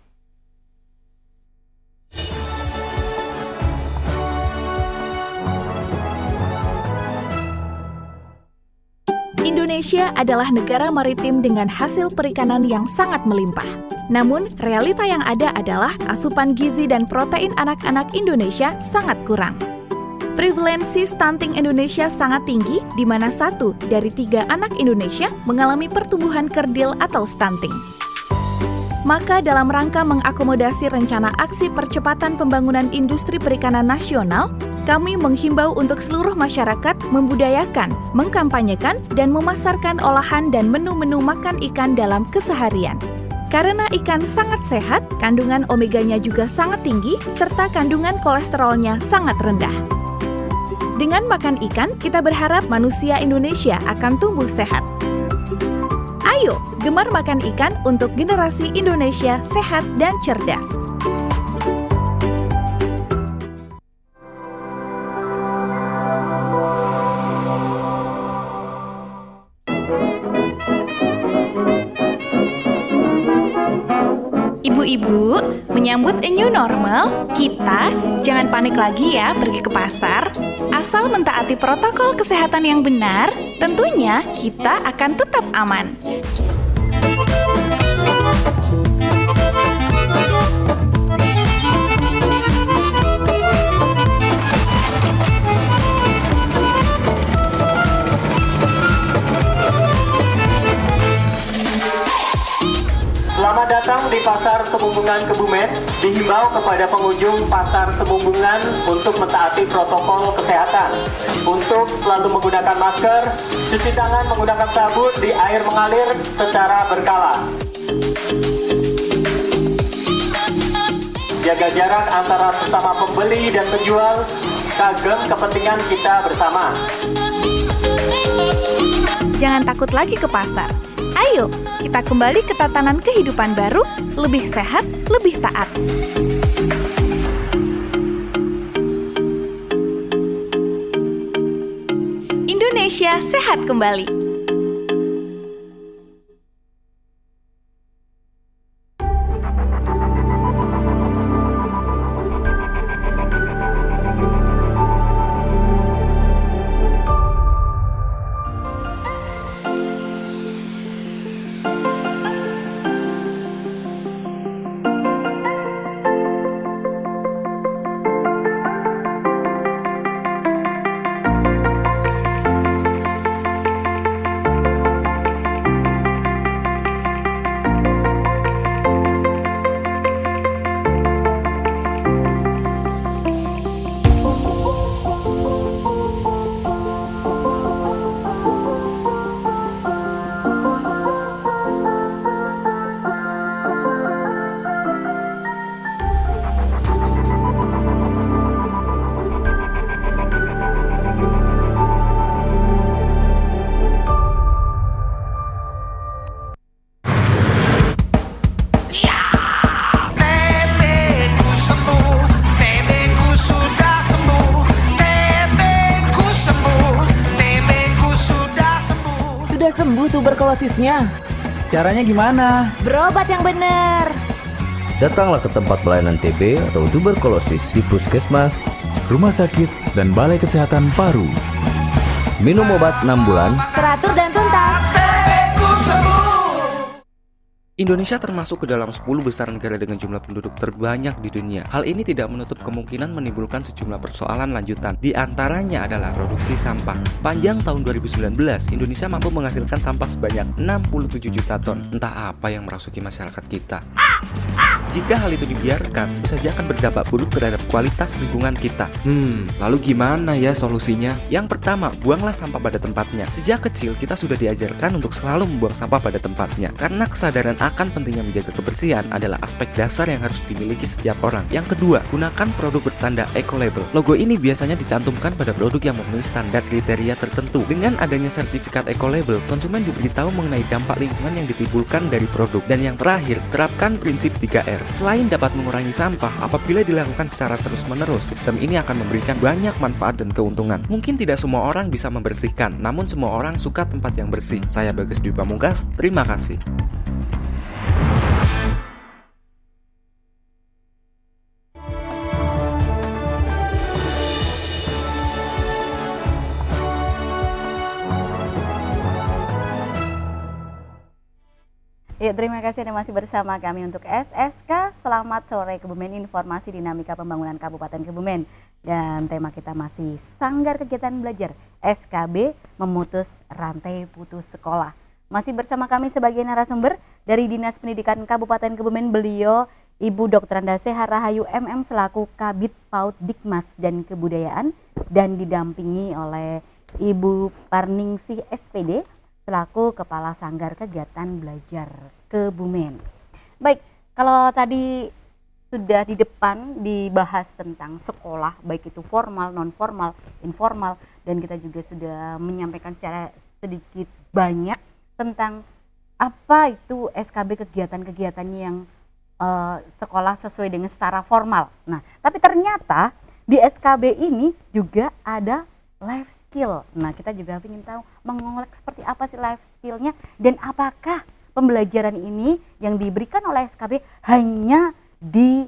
Indonesia adalah negara maritim dengan hasil perikanan yang sangat melimpah. Namun, realita yang ada adalah asupan gizi dan protein anak-anak Indonesia sangat kurang. Prevalensi stunting Indonesia sangat tinggi, di mana 1 dari 3 anak Indonesia mengalami pertumbuhan kerdil atau stunting. Maka dalam rangka mengakomodasi rencana aksi percepatan pembangunan industri perikanan nasional, kami menghimbau untuk seluruh masyarakat membudayakan, mengkampanyekan, dan memasarkan olahan dan menu-menu makan ikan dalam keseharian. Karena ikan sangat sehat, kandungan omeganya juga sangat tinggi, serta kandungan kolesterolnya sangat rendah. Dengan makan ikan, kita berharap manusia Indonesia akan tumbuh sehat. Ayo, gemar makan ikan untuk generasi Indonesia sehat dan cerdas. Ibu-ibu, menyambut a new normal, kita jangan panik lagi ya pergi ke pasar. Asal mentaati protokol kesehatan yang benar, tentunya kita akan tetap aman. Selamat datang datang di Pasar Temunggungan Kebumen, dihimbau kepada pengunjung Pasar Temunggungan untuk mentaati protokol kesehatan, untuk selalu menggunakan masker, cuci tangan menggunakan sabun di air mengalir secara berkala. Jaga jarak antara sesama pembeli dan penjual, kagem kepentingan kita bersama. Jangan takut lagi ke pasar. Ayo, kita kembali ke tatanan kehidupan baru, lebih sehat, lebih taat. Indonesia sehat kembali. Sembuh tuberkulosisnya. Caranya gimana? Berobat yang benar. Datanglah ke tempat pelayanan TB atau tuberkulosis di puskesmas, rumah sakit, dan balai kesehatan Paru. Minum obat 6 bulan. Teratur dan tuntas. Indonesia termasuk ke dalam 10 besar negara dengan jumlah penduduk terbanyak di dunia. Hal ini tidak menutup kemungkinan menimbulkan sejumlah persoalan lanjutan. Di antaranya adalah produksi sampah. Sepanjang tahun 2019, Indonesia mampu menghasilkan sampah sebanyak 67 juta ton. Entah apa yang merasuki masyarakat kita. Jika hal itu dibiarkan, tentu saja akan berdampak buruk terhadap kualitas lingkungan kita. Lalu gimana ya solusinya? Yang pertama, buanglah sampah pada tempatnya. Sejak kecil, kita sudah diajarkan untuk selalu membuang sampah pada tempatnya. Karena kesadaran akan pentingnya menjaga kebersihan adalah aspek dasar yang harus dimiliki setiap orang. Yang kedua, gunakan produk bertanda eco-label. Logo ini biasanya dicantumkan pada produk yang memenuhi standar kriteria tertentu. Dengan adanya sertifikat eco-label, konsumen diberitahu mengenai dampak lingkungan yang ditimbulkan dari produk. Dan yang terakhir, terapkan prinsip 3R. Selain dapat mengurangi sampah, apabila dilakukan secara terus-menerus, sistem ini akan memberikan banyak manfaat dan keuntungan. Mungkin tidak semua orang bisa membersihkan, namun semua orang suka tempat yang bersih. Saya Bagas Dwi Pamungkas, terima kasih. Ya, terima kasih Anda masih bersama kami untuk SSK Selamat Sore Kebumen, informasi dinamika pembangunan Kabupaten Kebumen. Dan tema kita masih Sanggar Kegiatan Belajar SKB memutus rantai putus sekolah. Masih bersama kami sebagai narasumber dari Dinas Pendidikan Kabupaten Kebumen, beliau Ibu Dr. Seha Rahayu MM selaku Kabid PAUD Dikmas dan Kebudayaan, dan didampingi oleh Ibu Parningsih SPD selaku Kepala Sanggar Kegiatan Belajar Kebumen. Baik, kalau tadi sudah di depan dibahas tentang sekolah, baik itu formal, non formal, informal, dan kita juga sudah menyampaikan secara sedikit banyak tentang apa itu SKB, kegiatan-kegiatannya yang sekolah sesuai dengan setara formal. Nah, tapi ternyata di SKB ini juga ada life skill. Nah, kita juga ingin tahu mengolek seperti apa sih life skillnya, dan apakah pembelajaran ini yang diberikan oleh SKB hanya di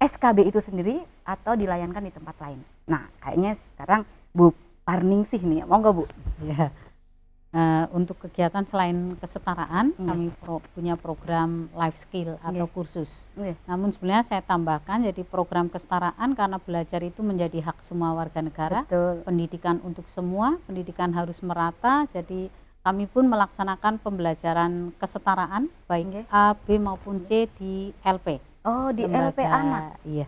SKB itu sendiri atau dilayankan di tempat lain. Nah, kayaknya sekarang Bu Parningsih nih, mau nggak Bu? Ya. Untuk kegiatan selain kesetaraan, kami punya program life skill atau kursus. Namun sebenarnya saya tambahkan, jadi program kesetaraan karena belajar itu menjadi hak semua warga negara. Pendidikan untuk semua, pendidikan harus merata. Jadi kami pun melaksanakan pembelajaran kesetaraan baik A, B maupun C di LP. Oh, di LP anak. Iya.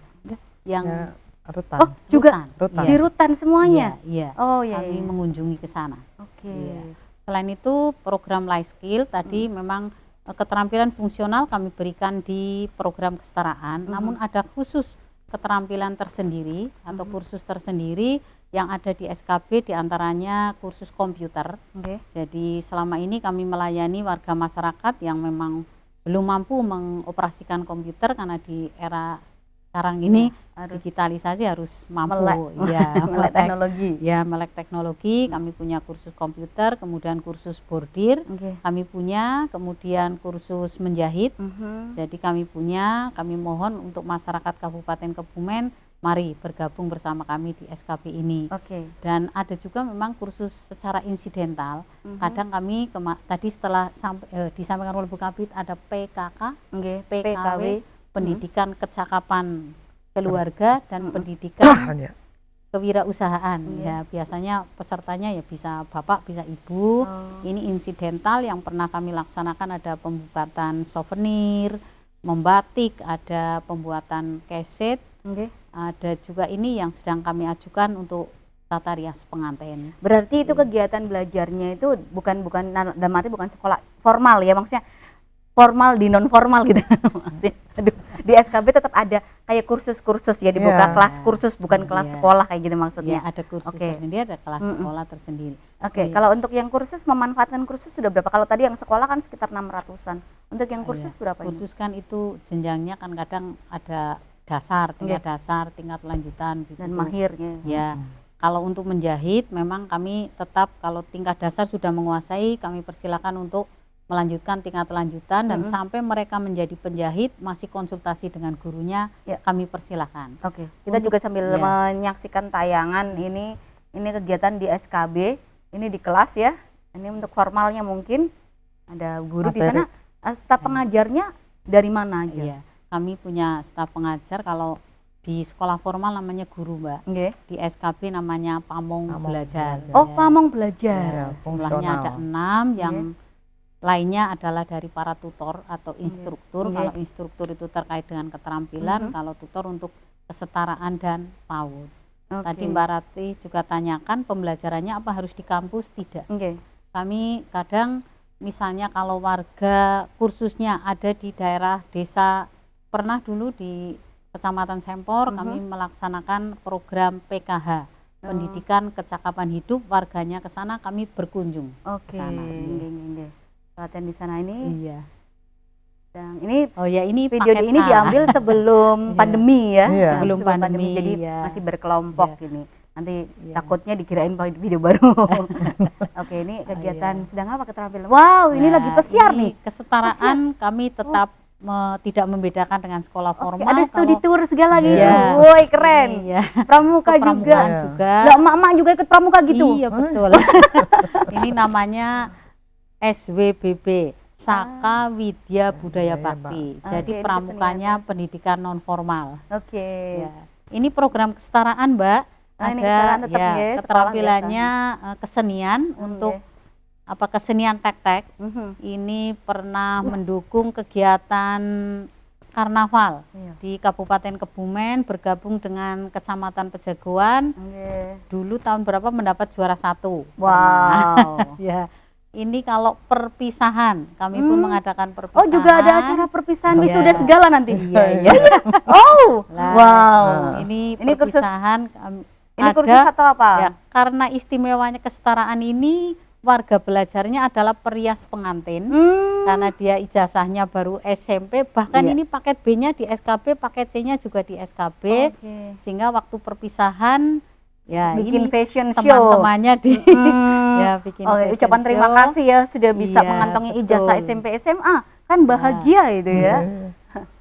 Yang rutan. Oh, juga rutan. Di rutan semuanya. Iya. Oh, iya. Kami mengunjungi ke sana. Oke. Iya. Selain itu program life skill tadi memang keterampilan fungsional kami berikan di program kesetaraan, namun ada khusus keterampilan tersendiri atau kursus tersendiri yang ada di SKB, diantaranya kursus komputer. Jadi selama ini kami melayani warga masyarakat yang memang belum mampu mengoperasikan komputer karena di era sekarang ini digitalisasi harus mampu melek teknologi. Ya, melek teknologi. Kami punya kursus komputer, kemudian kursus bordir. Kami punya, kemudian kursus menjahit. Jadi kami mohon untuk masyarakat Kabupaten Kebumen, mari bergabung bersama kami di SKB ini. Dan ada juga memang kursus secara insidental. Kadang kami tadi setelah disampaikan oleh Bu Kabid ada PKK, PKW, pendidikan kecakapan keluarga dan pendidikan kewirausahaan. Ya, biasanya pesertanya ya bisa bapak, bisa ibu. Ini insidental yang pernah kami laksanakan, ada pembuatan souvenir, membatik, ada pembuatan keset. Ada juga ini yang sedang kami ajukan untuk tata rias pengantin. Berarti itu kegiatan belajarnya itu bukan dalam arti bukan sekolah formal ya, maksudnya formal di non formal gitu. Aduh, di SKB tetap ada kayak kursus-kursus ya, dibuka kelas kursus bukan kelas sekolah kayak gitu maksudnya. Ada kursus tersendiri, ada kelas sekolah tersendiri. Kalau untuk yang kursus memanfaatkan kursus sudah berapa? Kalau tadi yang sekolah kan sekitar 600-an. Untuk yang kursus berapa? Kursus kan itu jenjangnya kan kadang ada dasar, tingkat dasar, tingkat lanjutan gitu. Dan mahirnya. Ya. Kalau untuk menjahit memang kami tetap kalau tingkat dasar sudah menguasai, kami persilakan untuk melanjutkan tingkat lanjutan dan sampai mereka menjadi penjahit masih konsultasi dengan gurunya, kami persilahkan. Kita juga sambil menyaksikan tayangan ini kegiatan di SKB, ini di kelas ya. Ini untuk formalnya mungkin ada guru di sana. Staf pengajarnya dari mana aja? Kami punya staf pengajar, kalau di sekolah formal namanya guru, Mbak. Di SKB namanya pamong belajar. Oh, pamong belajar. Jumlahnya ada 6 yang lainnya adalah dari para tutor atau instruktur. Kalau instruktur itu terkait dengan keterampilan, kalau tutor untuk kesetaraan dan PAUD. Tadi Mbak Rati juga tanyakan pembelajarannya apa harus di kampus? Tidak. Kami kadang misalnya kalau warga kursusnya ada di daerah desa, pernah dulu di Kecamatan Sempor kami melaksanakan program PKH, pendidikan kecakapan hidup, warganya ke sana kami berkunjung. Pelatihan di sana ini. Iya. Dan ini ini video ini diambil sebelum pandemi ya. Sebelum pandemi. Jadi masih berkelompok ini. Nanti takutnya dikirain video baru. Ini kegiatan sedang apa keterampilan? Wow, ini lagi pesiar nih. Kesetaraan kami tetap tidak membedakan dengan sekolah formal. Ada studi tour segala gitu. Woi, keren. Pramuka juga. Lah, emak-emak juga ikut pramuka gitu. Iya, betul. Ini namanya SWBB, Saka Widya Budaya Bakti. Jadi pramukanya pendidikan non formal. Ini program kesetaraan, Mbak. Ada keterampilannya kesenian untuk kesenian tek-tek. Ini pernah mendukung kegiatan karnaval di Kabupaten Kebumen, bergabung dengan Kecamatan Pejagoan. Dulu tahun berapa mendapat juara 1. Wow. Ini kalau perpisahan, kami pun mengadakan perpisahan. Oh, juga ada acara perpisahan wisuda segala nanti. Ini perpisahan. Ini kursus atau apa? Karena istimewanya kesetaraan ini, warga belajarnya adalah perias pengantin. Karena dia ijazahnya baru SMP, bahkan ini paket B-nya di SKB, paket C-nya juga di SKB. Sehingga waktu perpisahan bikin ini fashion show, teman-temannya bikin ucapan terima kasih ya sudah bisa mengantongi ijazah SMP SMA, kan bahagia itu ya.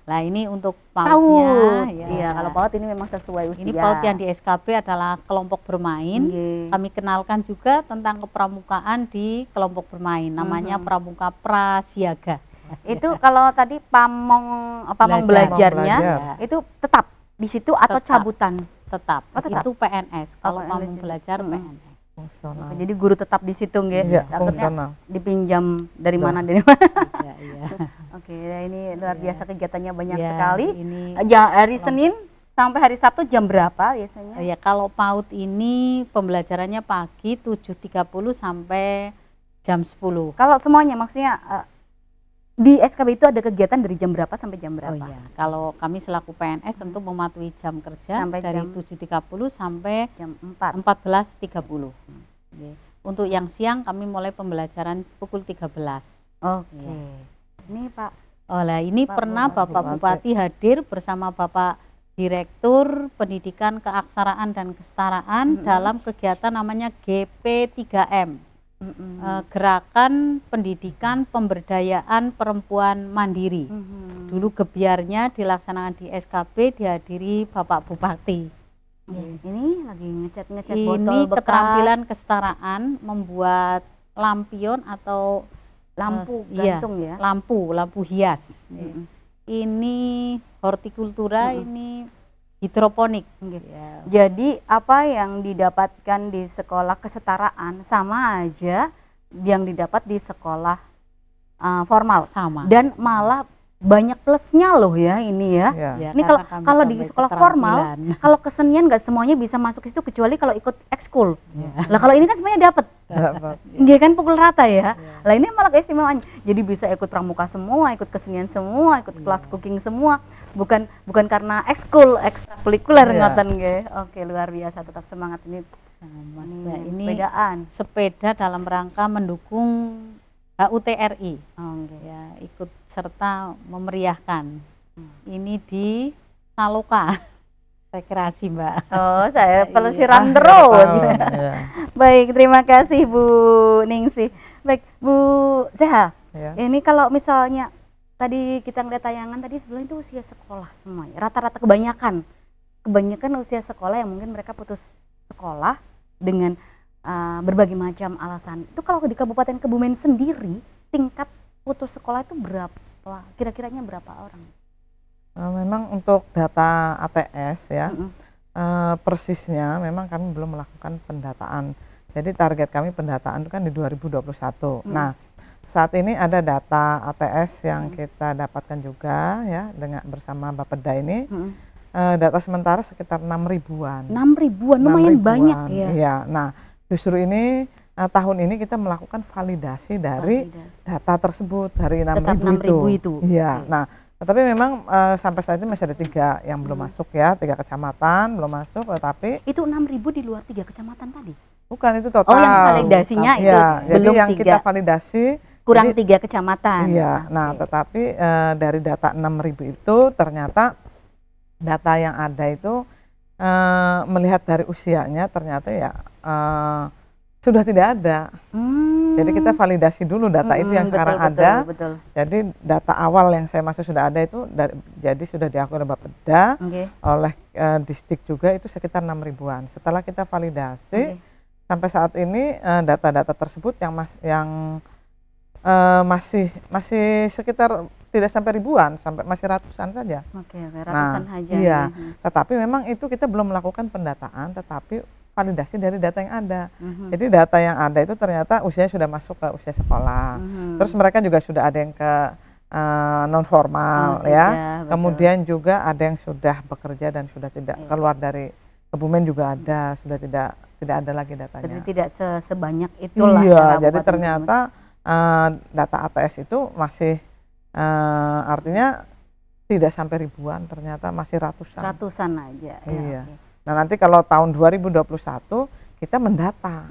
Nah, ini untuk PAUD-nya. Kalau PAUD ini memang sesuai usia. Ini PAUD yang di SKB adalah kelompok bermain. Kami kenalkan juga tentang kepramukaan di kelompok bermain, namanya pramuka prasiaga. Itu kalau tadi pamong belajarnya itu tetap di situ atau cabutan? Tetap. Itu PNS. Kalau pamong belajar PNS. Fungsional. Oke, jadi guru tetap di situ nggih. Iya, Takutnya fungsional. dipinjam dari mana dari mana. Iya. Oke, ya ini luar biasa kegiatannya banyak Iya, sekali. ini Hari Senin sampai hari Sabtu jam berapa biasanya? Ya, kalau PAUD ini pembelajarannya pagi 7.30 sampai jam 10. Kalau semuanya maksudnya di SKB itu ada kegiatan dari jam berapa sampai jam berapa? Oh iya, kalau kami selaku PNS tentu mematuhi jam kerja Sampai dari jam 7.30 sampai jam 4. 14.30. Oke. Untuk yang siang kami mulai pembelajaran pukul 13. Oke. Ya. Ini Pak. Oh lah, ini Pak pernah Bupati. Bapak Bupati hadir bersama Bapak Direktur Pendidikan Keaksaraan dan Kesetaraan dalam kegiatan namanya GP3M. Gerakan Pendidikan Pemberdayaan Perempuan Mandiri. Dulu gebyarnya dilaksanakan di SKB, dihadiri Bapak Bupati. Ini lagi ngecat Ini botol bekas. keterampilan kesetaraan membuat lampion atau Lampu iya, gantung ya. lampu hias. Ini hortikultura, ini hidroponik. Ya. Jadi apa yang didapatkan di sekolah kesetaraan sama aja yang didapat di sekolah formal. Sama. Dan malah banyak plusnya loh ya ini ya. Ya, Ini karena kalau kami di tambah sekolah formal, keterampilan. kalau kesenian nggak semuanya bisa masuk ke situ kecuali kalau ikut ekskul. Lah kalau ini kan semuanya dapat. Iya kan pukul rata ya. Lah ini malah keistimewaan. Jadi bisa ikut pramuka semua, ikut kesenian semua, ikut kelas cooking semua. Bukan karena ekskul, ekstrakurikuler ngoten nggih. Oke, luar biasa, tetap semangat ini. Ini sepedaan. Sepeda dalam rangka mendukung HUTRI. Ya, ikut serta memeriahkan. Ini di Saloka. Rekreasi, Mbak. Oh, saya pelesiran Iya. terus. Iya. Baik, terima kasih Bu Ningsih. Baik, Bu Zeha. Iya. Ini kalau misalnya tadi kita ngeliat tayangan tadi sebelum itu usia sekolah semua ya. Rata-rata kebanyakan usia sekolah yang mungkin mereka putus sekolah dengan berbagai macam alasan. Itu kalau di Kabupaten Kebumen sendiri tingkat putus sekolah itu berapa? Kira-kiranya berapa orang? Memang untuk data ATS ya, persisnya memang kami belum melakukan pendataan. Jadi target kami pendataan itu kan di 2021. Nah, saat ini ada data ATS yang kita dapatkan juga ya dengan bersama Bapeda ini. Data sementara sekitar 6 ribuan. 6 ribuan, lumayan banyak ya. Iya. Nah, justru ini tahun ini kita melakukan validasi dari data tersebut dari 6.000 itu. Iya. Nah, tetapi memang sampai saat ini masih ada 3 yang belum masuk ya, 3 kecamatan belum masuk, tetapi itu 6.000 di luar 3 kecamatan tadi. Bukan, itu total. Oh, yang validasinya itu belum jadi yang 3. kita validasi Kurang jadi, 3 kecamatan. Iya. Nah, tetapi dari data 6.000 itu ternyata data yang ada itu melihat dari usianya ternyata ya sudah tidak ada. Jadi kita validasi dulu data itu yang sekarang ada. Betul. Jadi data awal yang saya masuk sudah ada itu jadi sudah diakui oleh Bapeda, oleh distrik juga itu sekitar 6 ribuan. Setelah kita validasi sampai saat ini data-data tersebut yang masih sekitar tidak sampai ribuan, sampai masih ratusan saja. Oke, ratusan saja. Iya. Tetapi memang itu kita belum melakukan pendataan, tetapi validasi dari data yang ada. Jadi data yang ada itu ternyata usianya sudah masuk ke usia sekolah. Terus mereka juga sudah ada yang ke non formal ya. Kemudian juga ada yang sudah bekerja dan sudah tidak keluar dari Kebumen juga ada, sudah tidak ada lagi datanya. Jadi tidak sebanyak itulah. Iya, jadi ternyata data ATS itu masih artinya tidak sampai ribuan, ternyata masih ratusan. Ratusan aja. Iya. Nah, nanti kalau tahun 2021 kita mendata.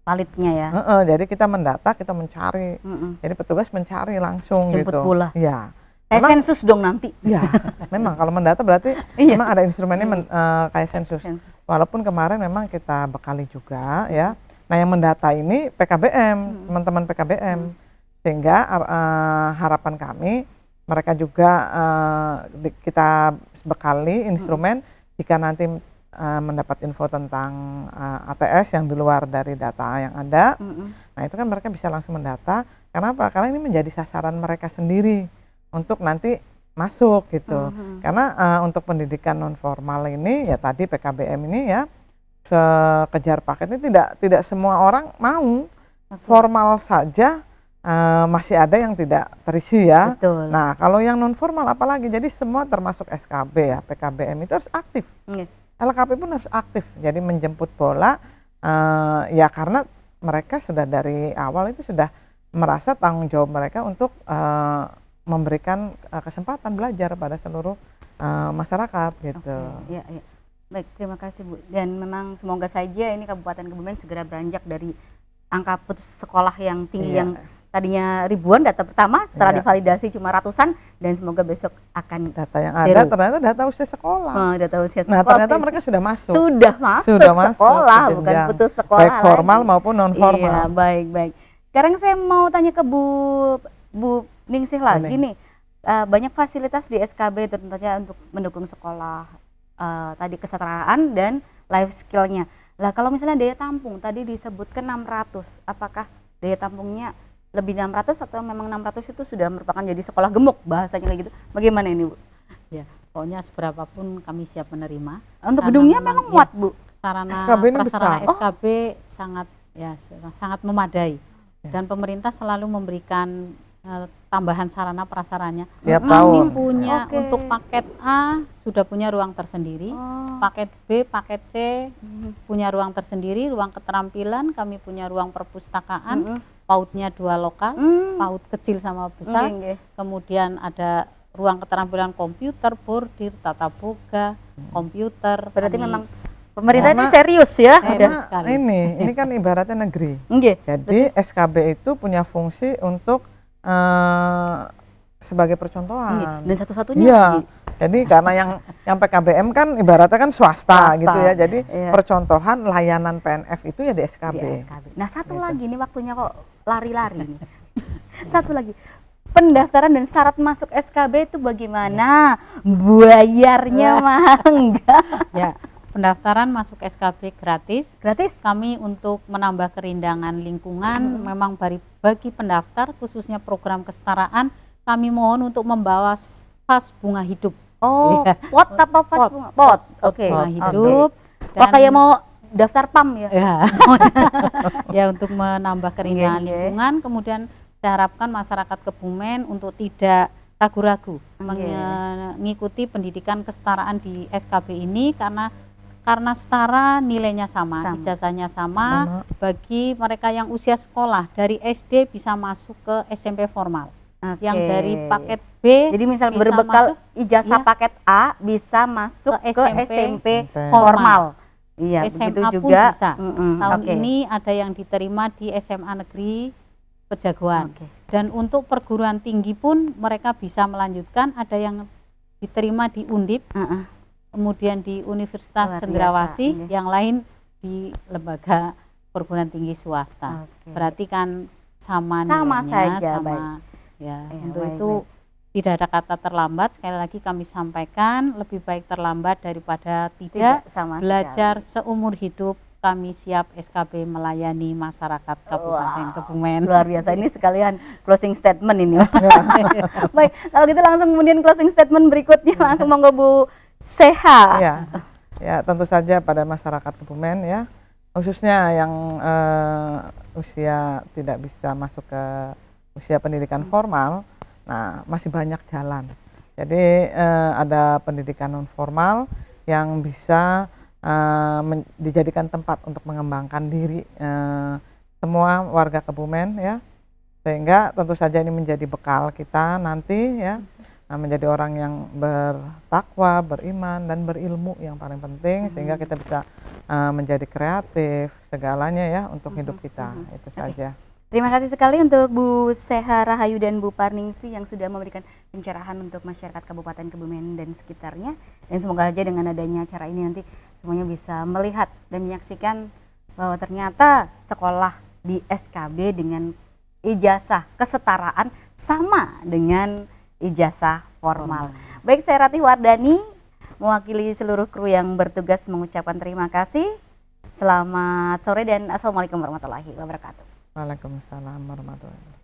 Validnya ya. Jadi kita mendata, kita mencari. Jadi petugas mencari langsung jemput gitu. Bola. Iya. Kayak sensus dong nanti. Iya. Memang kalau mendata berarti memang ada instrumennya kayak sensus. Walaupun kemarin memang kita bekali juga ya. Nah, yang mendata ini PKBM, teman-teman PKBM. Sehingga harapan kami mereka juga kita bekali instrumen jika nanti mendapat info tentang ATS yang di luar dari data yang ada. Nah, itu kan mereka bisa langsung mendata. Kenapa? Karena ini menjadi sasaran mereka sendiri untuk nanti masuk gitu. Karena untuk pendidikan non formal ini ya tadi PKBM ini ya sekejar paket ini tidak semua orang mau. Formal saja masih ada yang tidak terisi ya. Betul. Nah, kalau yang non formal apalagi, jadi semua termasuk SKB ya, PKBM itu harus aktif. LKP pun harus aktif. Jadi menjemput bola ya karena mereka sudah dari awal itu sudah merasa tanggung jawab mereka untuk memberikan kesempatan belajar pada seluruh masyarakat gitu. Iya. Baik, terima kasih Bu. Dan memang semoga saja ini Kabupaten Kebumen segera beranjak dari angka putus sekolah yang tinggi yang tadinya ribuan data pertama setelah divalidasi cuma ratusan, dan semoga besok akan data yang ada ternyata data usia sekolah. Data usia sekolah. Nah, ternyata mereka sudah masuk sekolah, bukan putus sekolah baik formal maupun non formal. Iya, baik. Sekarang saya mau tanya ke Bu Ningsih lagi nih. Banyak fasilitas di SKB tentu saja untuk mendukung sekolah, tadi kesetaraan dan life skill-nya. Lah kalau misalnya daya tampung tadi disebutkan 600, apakah daya tampungnya lebih 600 atau memang 600 itu sudah merupakan jadi sekolah gemuk bahasanya kayak gitu? Bagaimana ini Bu? Ya, pokoknya seberapapun kami siap menerima. Untuk gedungnya memang muat Bu? Sarana prasarana SKB sangat memadai, dan pemerintah selalu memberikan tambahan sarana prasaranya. Kami punya untuk paket A sudah punya ruang tersendiri, paket B, paket C punya ruang tersendiri, ruang keterampilan kami punya ruang perpustakaan, PAUD-nya 2 lokal, PAUD kecil sama besar, kemudian ada ruang keterampilan komputer, bordir, tata boga, komputer. Berarti memang pemerintah ini serius ya. Ini kan ibaratnya negeri. Jadi SKB itu punya fungsi untuk sebagai percontohan. Dan satu-satunya. Jadi karena yang PKBM kan ibaratnya kan swasta gitu ya. Jadi percontohan layanan PNF itu ya di SKB. Nah, satu lagi nih, waktunya kok lari-lari nih. Satu lagi. Pendaftaran dan syarat masuk SKB itu bagaimana? Bayarnya mahal enggak? Ya. Pendaftaran masuk SKB gratis. Kami untuk menambah kerindangan lingkungan, memang bagi pendaftar khususnya program kesetaraan, kami mohon untuk membawa vas bunga hidup. Pot apa vas bunga? Pot. Bunga hidup. Kayak mau daftar PAM ya? Ya, untuk menambah kerindangan lingkungan. Kemudian saya harapkan masyarakat Kebumen untuk tidak ragu-ragu mengikuti pendidikan kesetaraan di SKB ini, karena setara nilainya sama. Ijazahnya sama. Bagi mereka yang usia sekolah dari SD bisa masuk ke SMP formal. Yang dari paket B, jadi misal berbekal ijazah paket A bisa masuk ke SMP formal. Iya, SMA begitu pun juga. bisa. Tahun ini ada yang diterima di SMA Negeri Pejagoan. Dan untuk perguruan tinggi pun mereka bisa melanjutkan, ada yang diterima di Undip. Kemudian di Universitas Cendrawasih, yang lain di lembaga perguruan tinggi swasta. Berarti kan sama saja. Untuk itu tidak ada kata terlambat. Sekali lagi kami sampaikan, lebih baik terlambat daripada tidak. Belajar seumur hidup. Kami siap SKB melayani masyarakat Kabupaten Kebumen. Luar biasa, ini sekalian closing statement ini. Baik, kalau gitu langsung kemudian closing statement berikutnya, langsung monggo Bu Seha. Ya, tentu saja pada masyarakat Kebumen ya, khususnya yang usia tidak bisa masuk ke usia pendidikan formal. Nah, masih banyak jalan. Jadi ada pendidikan non formal yang bisa dijadikan tempat untuk mengembangkan diri semua warga Kebumen ya, sehingga tentu saja ini menjadi bekal kita nanti ya, menjadi orang yang bertakwa, beriman dan berilmu yang paling penting, sehingga kita bisa menjadi kreatif segalanya ya untuk hidup kita. Itu saja. Terima kasih sekali untuk Bu Seha Rahayu dan Bu Parningsih yang sudah memberikan pencerahan untuk masyarakat Kabupaten Kebumen dan sekitarnya. Dan semoga saja dengan adanya acara ini nanti semuanya bisa melihat dan menyaksikan bahwa ternyata sekolah di SKB dengan ijazah kesetaraan sama dengan ijazah formal. Baik, saya Ratih Wardani mewakili seluruh kru yang bertugas mengucapkan terima kasih. Selamat sore dan assalamualaikum warahmatullahi wabarakatuh. Waalaikumsalam warahmatullahi wabarakatuh.